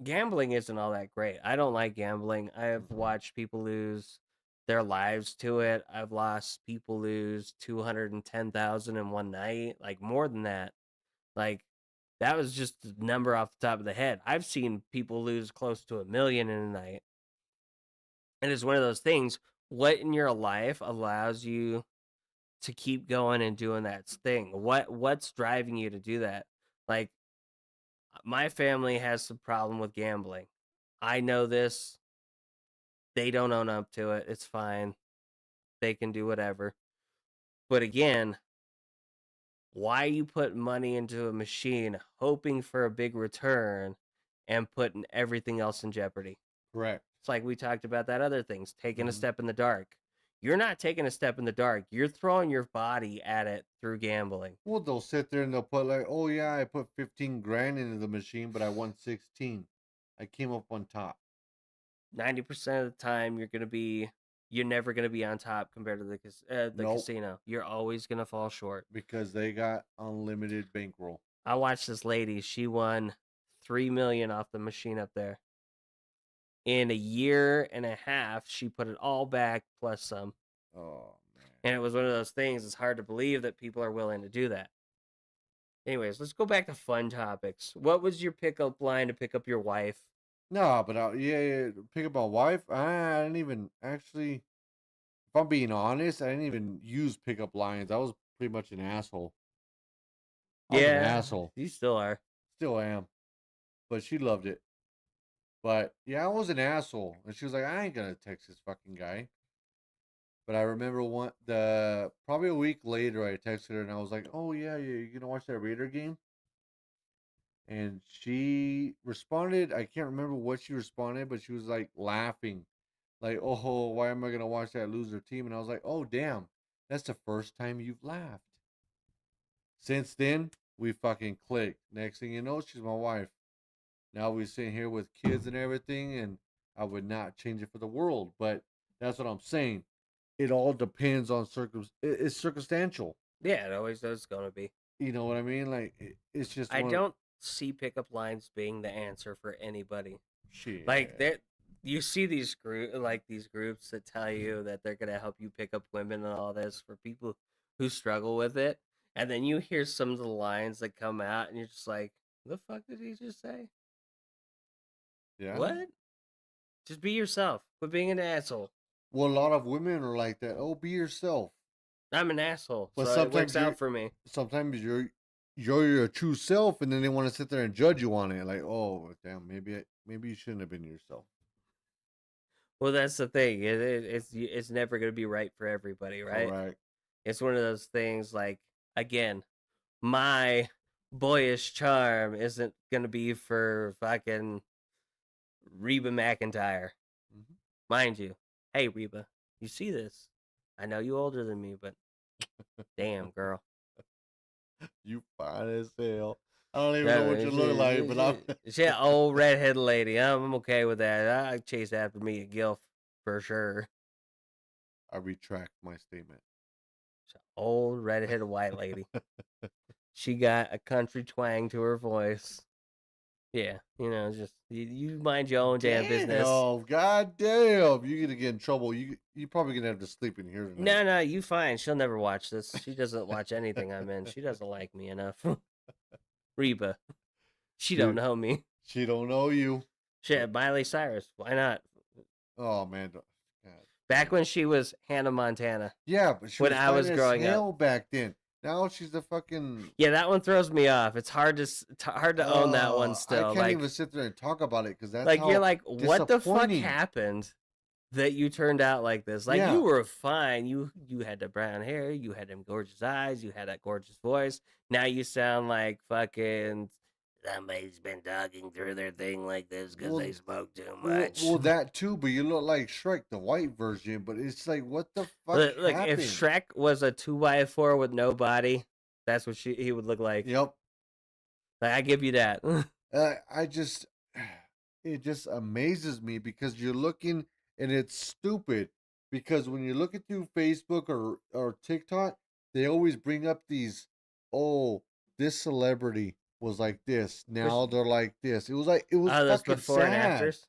gambling isn't all that great. I don't like gambling. I've watched people lose their lives to it. I've lost people lose 210,000 in one night, like more than that. Like that was just a number off the top of the head. I've seen people lose close to 1 million in a night. And it's one of those things. What in your life allows you to keep going and doing that thing? What's driving you to do that? Like my family has some problem with gambling. I know this. They don't own up to it. It's fine. They can do whatever. But again, why you put money into a machine hoping for a big return and putting everything else in jeopardy?
Correct.
It's like we talked about that other things, taking a
Hmm.
step in the dark. You're not taking a step in the dark. You're throwing your body at it through gambling.
Well, they'll sit there and they'll put like, oh yeah, I put 15 grand into the machine, but I won 16. I came up on top.
90% of the time you're going to be you're never gonna be on top compared to the
Nope,
casino. You're always gonna fall short.
because they got unlimited bankroll.
I watched this lady. She won 3 million off the machine up there. In a year and a half, she put it all back plus some.
Oh man.
And it was one of those things. It's hard to believe that people are willing to do that. Anyways, let's go back to fun topics. What was your pickup line to pick up your wife?
No, but yeah, pick up my wife. I didn't even actually. If I'm being honest, I didn't even use pickup lines. I was pretty much an asshole. I was an
Yeah,
asshole.
you still are.
Still am. But she loved it. But yeah, I was an asshole. And she was like, I ain't gonna text this fucking guy. But I remember probably a week later I texted her and I was like, oh yeah, you gonna watch that Raider game? And she responded, I can't remember what she responded, but she was like laughing. Like, oh, why am I gonna watch that loser team? And I was like, oh damn, that's the first time you've laughed. Since then, we fucking clicked. Next thing you know, she's my wife. Now we sitting here with kids and everything, and I would not change it for the world. But that's what I'm saying. It all depends on it's circumstantial.
Yeah, it always is going to be.
You know what I mean? Like it's just
I
one
don't see pickup lines being the answer for anybody. Like
shit.
there, you see these groups that tell you that they're gonna help you pick up women and all this for people who struggle with it, and then you hear some of the lines that come out, and you're just like, "The fuck did he just say?
Yeah.
What? Just be yourself. Quit being an asshole."
Well, a lot of women are like that. Oh, be yourself.
I'm an asshole,
But
so it works out for me.
sometimes you're your true self, and then they want to sit there and judge you on it. Like, oh, damn, maybe you shouldn't have been yourself.
Well, that's the thing. It's never gonna be right for everybody, right?
Correct.
It's one of those things. Like again, my boyish charm isn't gonna be for fucking Reba McEntire,
Mhm.
mind you. Hey Reba, you see this? I know you older than me, but damn girl.
You fine as hell. I don't even know what
No,
you look like, but
she an old redhead lady. I'm okay with that. I chase after me a gilf for sure.
I retract my statement.
She's an old redheaded white lady. She got a country twang to her voice. Yeah, just you mind your own damn business.
Damn, god damn. You're gonna get in trouble. You probably gonna have to sleep in here tonight.
No, no, you fine. She'll never watch this. She doesn't watch anything I'm in. She doesn't like me enough. Reba, she don't
She
know me.
she don't know you. But
Shit, Miley Cyrus. Why not?
oh man, god
Back
damn.
when she was Hannah Montana,
Yeah, but she
when
was
I
fine
was
as
growing up.
hell back then. Now she's a fucking
Yeah, that one throws me off. It's hard hard to own that one
I
still.
can't even sit there and talk about it because that's
Like you're
how
like, what the fuck
disappointing.
happened that you turned out like this? Like you
Yeah.
were fine. You had the brown hair, you had them gorgeous eyes, you had that gorgeous voice. Now you sound like fucking somebody's been talking through their thing like this because they
Well,
smoke too much.
that too, but you look like Shrek, the white version. But it's like, what the fuck
Look, if
happened?
Shrek was a 2x4 with no body, that's what he would look like.
Yep.
Like I give you that.
I just, it just amazes me because you're looking and it's stupid because when you're looking through Facebook or TikTok, they always bring up these, oh, this celebrity was like this.
Which
Now they're like this. It was
those
fucking
before and
sad.
afters.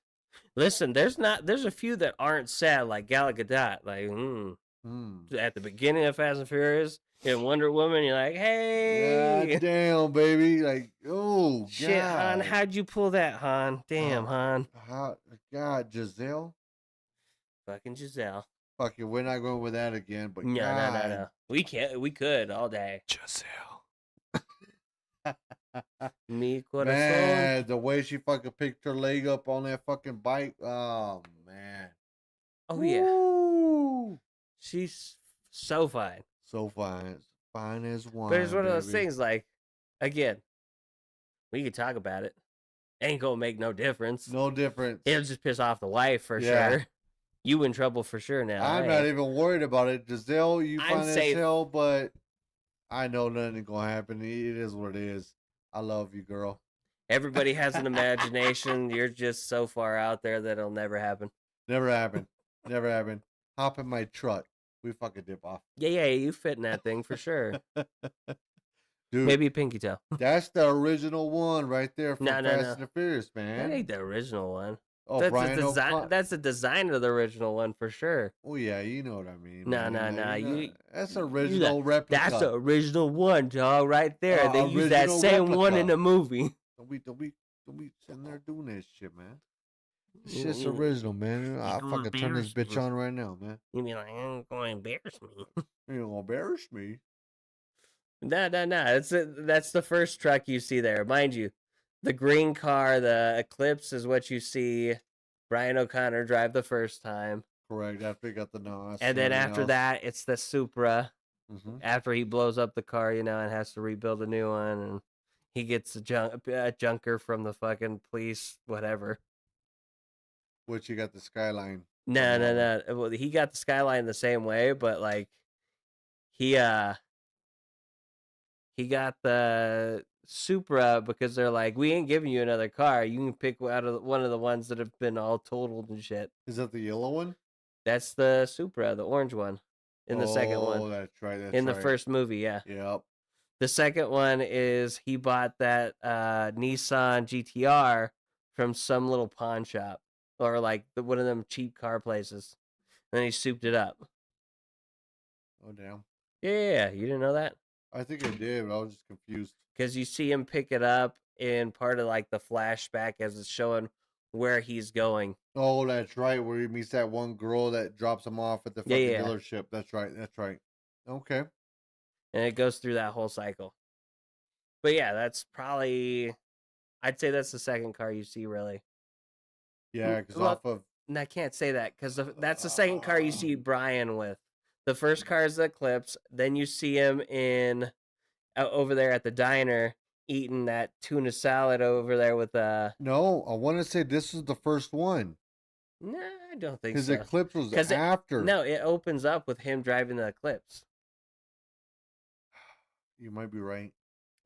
Listen, there's a few that aren't sad like Gal Gadot. Like,
Hmm.
at the beginning of Fast and Furious in Wonder Woman, you're like,
God
hey,
damn, baby. Like, oh,
shit, Han,
God.
how'd you pull that, Han? Damn,
Uh,
Han.
God, Giselle.
Fucking Giselle.
Fuck it, we're not going with that again. But
No, no, no,
God,
no. We can't. We could all day.
Giselle.
Mi corazón.
Man, the way she fucking picked her leg up on that fucking bike. Oh man.
Oh yeah,
Woo!
she's so fine.
So fine, fine as
But it's
wine,
one of those
baby.
things. Like, again, we could talk about it. Ain't gonna make no difference.
No difference.
It'll just piss off the wife for
Yeah,
sure. You in trouble for sure now.
I'm not
Hey,
even worried about it. Giselle, you
I'm
fine as
safe.
hell, but I know nothing gonna happen. It is what it is. I love you, girl.
Everybody has an imagination. You're just so far out there that it'll never happen.
Never happened. Never happened. hop in my truck. We fucking dip off.
Yeah, you fit in that thing for sure.
Dude,
Maybe a pinky toe.
that's the original one right there from Fast
No.
and the Furious,
That
man.
ain't the original one.
Oh,
That's a
Brian
design.
O'Connor.
That's a design of the original one for sure.
Oh yeah, you know what I mean,
No,
man.
no, no.
You know
You,
that's
you got
original
that's the
replica.
original one, dog. Right there. They use that
Original
same one in
replica.
the movie.
Don't be sitting there doing this shit, man. This shit's
You
original, man. I'll
gonna
fucking turn this
embarrass
bitch
me.
on right now, man.
You be like, I'm going to embarrass me.
You gonna embarrass me?
No. That's the first truck you see there. Mind you, the green car, the Eclipse, is what you see Brian O'Connor drive the first time.
Correct. After he got the NOS
And then after that, it's the Supra.
Mm-hmm.
After he blows up the car, and has to rebuild a new one, and he gets a junker from the fucking police, whatever.
Which you got the Skyline.
No. Well, he got the Skyline the same way, but like he got the Supra because they're like, we ain't giving you another car. You can pick out of one of the ones that have been all totaled and shit.
Is that the yellow one?
That's the Supra, the orange one, in the second one.
Oh, that's right. That's
in the
right.
first movie, yeah.
Yep.
The second one is he bought that Nissan GTR from some little pawn shop or like one of them cheap car places. And then he souped it up.
Oh damn.
Yeah, you didn't know that?
I think I did, but I was just confused.
Because you see him pick it up in part of like the flashback as it's showing where he's going.
Oh, that's right. Where he meets that one girl that drops him off at the fucking
Yeah.
dealership. That's right. That's right. Okay.
And it goes through that whole cycle. But yeah, that's probably, I'd say that's the second car you see, really.
Yeah, because
Well,
off of.
and I can't say that because that's the second car you see Brian with. The first car is the Eclipse. Then you see him in over there at the diner eating that tuna salad over there with
No, I want to say this is the first one.
Nah, I don't think
His
so.
Eclipse was
'Cause
after.
No, it opens up with him driving the Eclipse.
You might be right.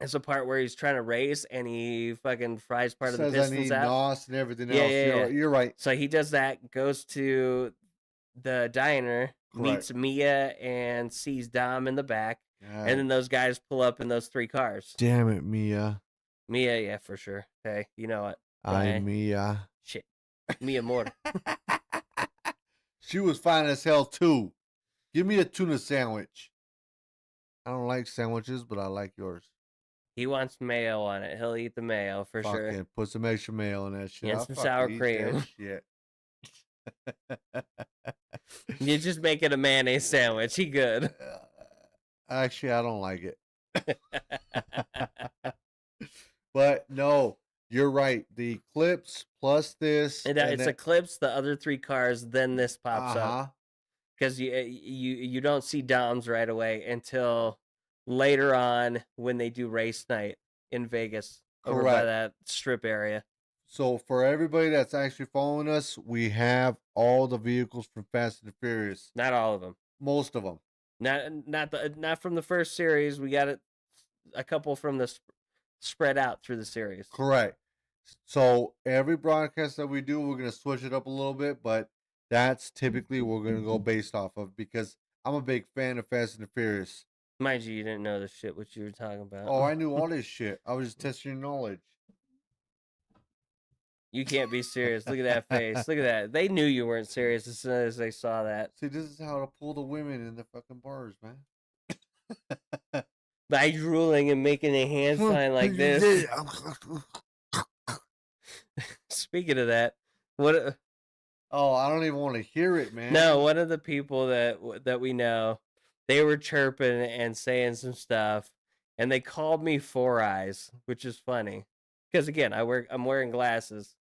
It's a part where he's trying to race and he fucking fries part of the
Says I
pistons
need
out.
NOS and everything
Yeah,
else.
yeah.
You're right.
So he does that, goes to the diner, meets
Correct.
Mia, and sees Dom in the back.
God.
And then those guys pull up in those three cars.
Damn it, Mia.
Mia, yeah, for sure. Hey, you know what?
I'm Mia.
Shit. Mia Moore.
She was fine as hell, too. Give me a tuna sandwich. I don't like sandwiches, but I like yours.
He wants mayo on it. He'll eat the mayo for sure.
Fucking put some extra mayo on that shit.
And some sour cream.
Shit.
You just make it a mayonnaise sandwich. He good.
Actually, I don't like it. But no, you're right. The Eclipse plus this.
It's Eclipse, the other three cars, then this pops up. Because you don't see Dom's right away until later on when they do race night in Vegas over by that strip area.
So for everybody that's actually following us, we have all the vehicles from Fast and the Furious.
Not all of them.
Most of them.
Not from the first series. We got it a couple from the spread out through the series.
Correct. So every broadcast that we do, we're gonna switch it up a little bit, but that's typically what we're gonna go based off of because I'm a big fan of Fast and the Furious.
Mind you didn't know the shit what you were talking about.
Oh, I knew all this shit. I was just testing your knowledge.
You can't be serious. Look at that face. Look at that. They knew you weren't serious as soon as they saw that.
See, this is how to pull the women in the fucking bars, man.
By drooling and making a hand sign like this. Speaking of that, what?
Oh, I don't even want to hear it, man.
No, one of the people that we know, they were chirping and saying some stuff, and they called me Four Eyes, which is funny, because again, I'm wearing glasses.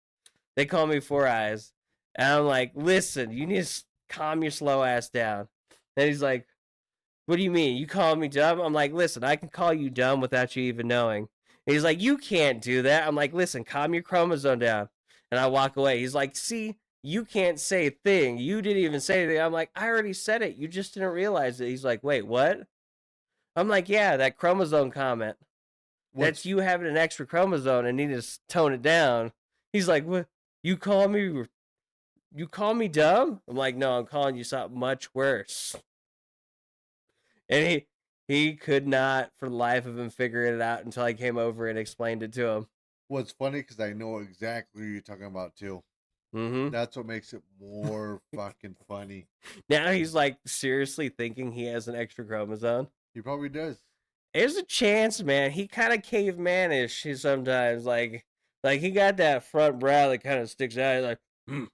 They call me Four Eyes, and I'm like, listen, you need to calm your slow ass down. And he's like, what do you mean? You call me dumb? I'm like, listen, I can call you dumb without you even knowing. And he's like, you can't do that. I'm like, listen, calm your chromosome down. And I walk away. He's like, see, you can't say a thing. You didn't even say anything. I'm like, I already said it. You just didn't realize it. He's like, wait, what? I'm like, yeah, that chromosome comment. That's you having an extra chromosome and need to tone it down. He's like, what? You call me You call me dumb? I'm like, no, I'm calling you something much worse. And he could not for the life of him figure it out until I came over and explained it to him.
What's funny because I know exactly who you're talking about too.
Mm-hmm.
That's what makes it more fucking funny.
Now he's like seriously thinking he has an extra chromosome.
He probably does.
There's a chance, man. He kind of cavemanish sometimes. Like he got that front brow that kind of sticks out. He's like,
Son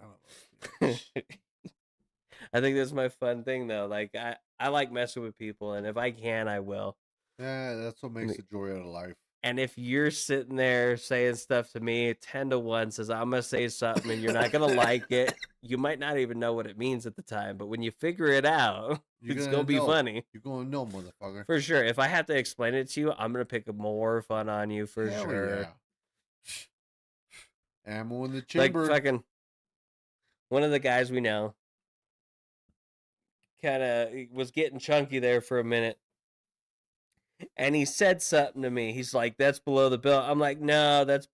of a
hmm.
bitch.
I think that's my fun thing though. Like I like messing with people, and if I can, I will.
Yeah, that's what makes the joy out of life.
And if you're sitting there saying stuff to me, 10-1 says I'm gonna say something and you're not gonna like it. You might not even know what it means at the time, but when you figure it out,
You're
it's
gonna
gonna be
know.
funny.
You're gonna know, motherfucker.
For sure. If I have to explain it to you, I'm gonna pick more fun on you for
Hell
sure.
yeah. Ammo in the
Like
chamber.
fucking one of the guys we know kind of was getting chunky there for a minute. And he said something to me. He's like, "That's below the belt." I'm like, "No, that's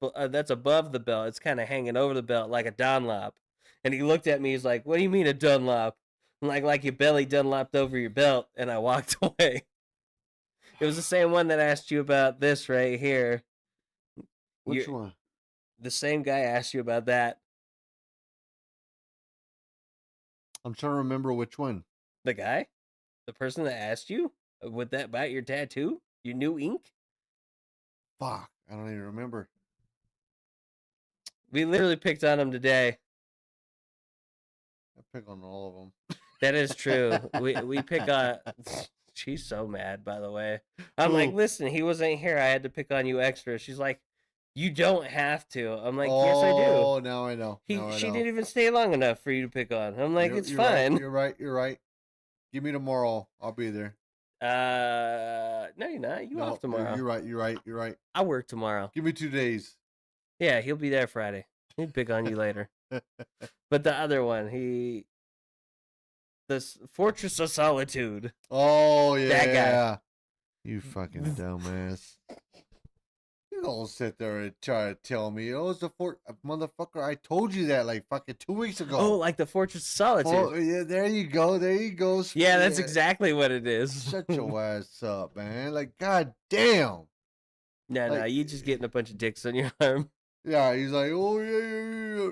above the belt. It's kind of hanging over the belt like a Dunlop." And he looked at me. He's like, "What do you mean a Dunlop?" I'm like your belly Dunlopped over your belt. And I walked away. It was the same one that asked you about this right here.
Which
You,
one?
the same guy asked you about that.
I'm trying to remember which one.
The guy, the person that asked you, with that about your tattoo, your new ink.
Fuck. I don't even remember.
We literally picked on him today.
I pick on all of them.
That is true. We pick on. She's so mad, by the way. I'm like,
Who?
listen, he wasn't here. I had to pick on you extra. She's like, you don't have to. I'm like, yes, I do.
Oh, now I know. Now I
She
know.
didn't even stay long enough for you to pick on. I'm like, it's
You're right.
fine.
You're right. You're right. Give me tomorrow. I'll be there.
No, you're not. You off
No,
tomorrow?
you're right. You're right. You're right.
I work tomorrow.
Give me 2 days.
Yeah, he'll be there Friday. He'll pick on you later. But the other one, this Fortress of Solitude.
Oh yeah.
That guy.
You fucking dumbass. You don't sit there and try to tell me, oh, it's a motherfucker. I told you that like fucking 2 weeks ago.
Oh, like the Fortress of Solitude.
Oh, yeah, there you go. There you go.
Yeah, that's exactly what it is.
Shut your ass up, man. Like, god damn.
No,
Like,
you just getting a bunch of dicks on your arm.
yeah, he's like, oh, yeah.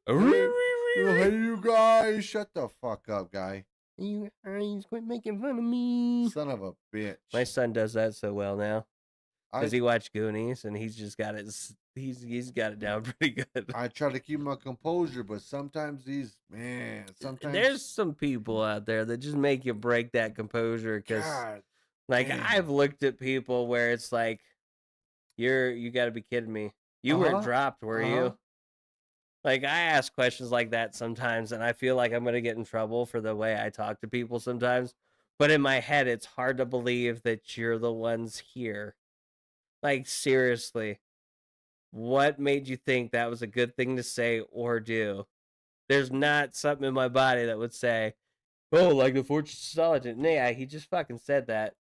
Hey, you guys. Shut the fuck up, guy.
You guys quit making fun of me.
Son of a bitch.
My son does that so well now. Because
I
he watched Goonies and he's just got it. He's got it down pretty good.
I try to keep my composure, but sometimes sometimes
There's some people out there that just make you break that composure. Because,
God
like,
damn.
I've looked at people where it's like, you got to be kidding me. You weren't dropped, were you? Like, I ask questions like that sometimes, and I feel like I'm going to get in trouble for the way I talk to people sometimes. But in my head, it's hard to believe that you're the ones here. Like, seriously, what made you think that was a good thing to say or do? There's not something in my body that would say, oh, like the Fortress of Solitude. Yeah, he just fucking said that.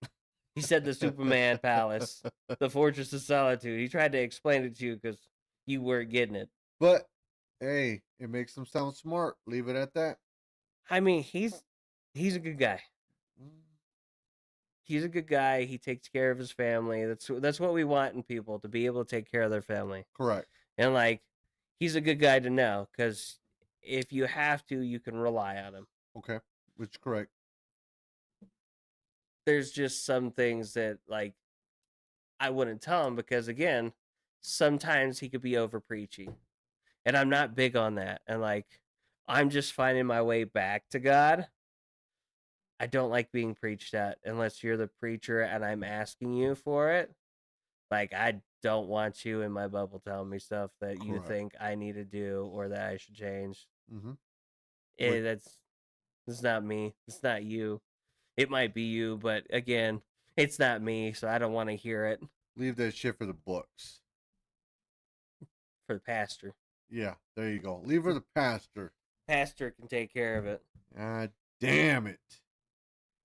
He said the Superman Palace, the Fortress of Solitude. He tried to explain it to you because you weren't getting it.
But hey, it makes them sound smart. Leave it at that.
I mean, he's a good guy. He's a good guy. He takes care of his family. That's what we want in people, to be able to take care of their family.
Correct.
And like, he's a good guy to know, because if you have to, you can rely on him.
Okay, which is correct.
There's just some things that like I wouldn't tell him, because again, sometimes he could be over preachy, and I'm not big on that. And like, I'm just finding my way back to God. I don't like being preached at unless you're the preacher and I'm asking you for it. Like, I don't want you in my bubble telling me stuff that you think I need to do or that I should change.
Mm-hmm.
That's not me. It's not you. It might be you, but again, it's not me, so I don't want to hear it.
Leave that shit for the books.
For the pastor.
Yeah, there you go. Leave for the pastor.
Pastor can take care of it.
God damn it.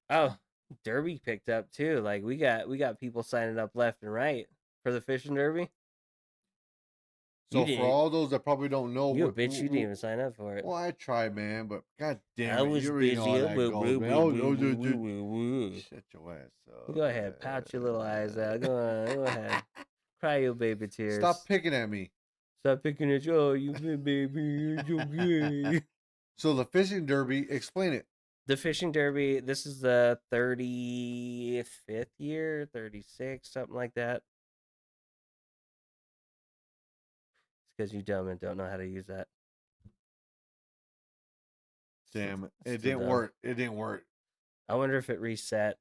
Oh, Derby picked up too. Like, we got people signing up left and right for the fishing derby. You
So for
didn't.
all those that probably don't know,
You a bitch. You didn't even sign up for it.
well, I tried, man, but god damn
I
it,
was
you already know how
busy.
that goes, man. Oh,
Woo.
shut your ass
Go ahead, pout your little eyes out. Go on, go ahead.
up.
Cry your baby tears.
Stop picking at me.
Stop picking at you. Oh, you baby. It's okay.
So the fishing derby, explain it.
The fishing derby, this is the 35th year, 36, something like that. It's because you dumb and don't know how to use that.
Damn it. It
Still
didn't
dumb.
work. It didn't work.
I wonder if it reset.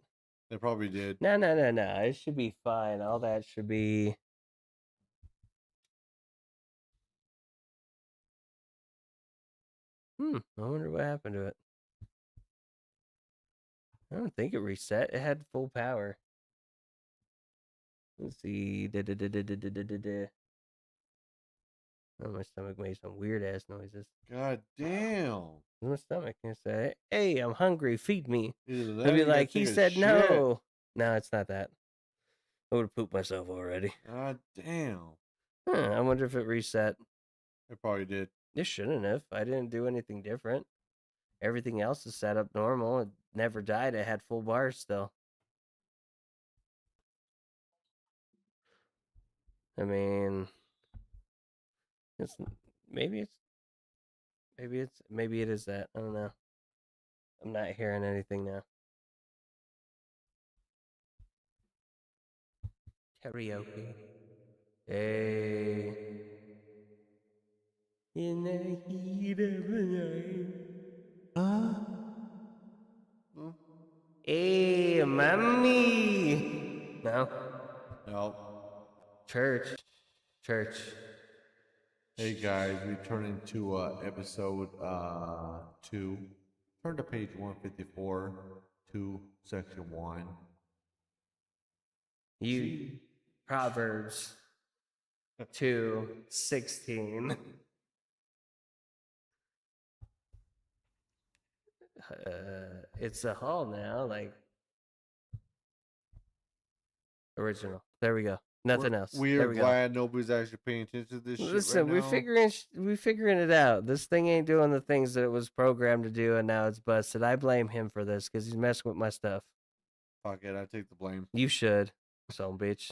It probably did.
No. It should be fine. All that should be. I wonder what happened to it. I don't think it reset. It had full power. Let's see. Oh, my stomach made some weird ass noises.
God damn.
My stomach can say, "Hey, I'm hungry. Feed me."
Either that
I'd
or
be
you gotta
like, "He
take a
said
shit.
no." No, it's not that. I would have pooped myself already.
God damn.
I wonder if it reset.
It probably did.
It shouldn't have. I didn't do anything different. Everything else is set up normal. It never died. It had full bars still. I mean, it's maybe it is that. I don't know. I'm not hearing anything now. Karaoke. Hey. In the heat of the night.
Hmm?
Hey, mommy. No.
No.
Church.
Hey guys, we turn into episode 2. Turn to page 154 to section 1.
You. Proverbs 2:16. It's a hall now, like original. There we go. Nothing else.
We are
There we go.
glad nobody's actually paying attention to this
Listen,
shit right now.
we're figuring it out. This thing ain't doing the things that it was programmed to do, and now it's busted. I blame him for this because he's messing with my stuff.
Fuck it, I take the blame.
You should, son bitch.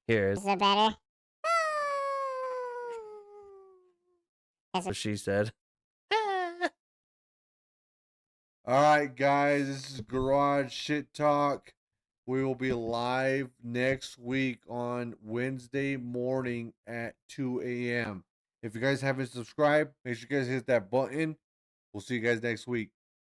Here
Is it better?
that's what she said.
Alright, guys, this is Garage Shit Talk. We will be live next week on Wednesday morning at 2 a.m. If you guys haven't subscribed, make sure you guys hit that button. We'll see you guys next week.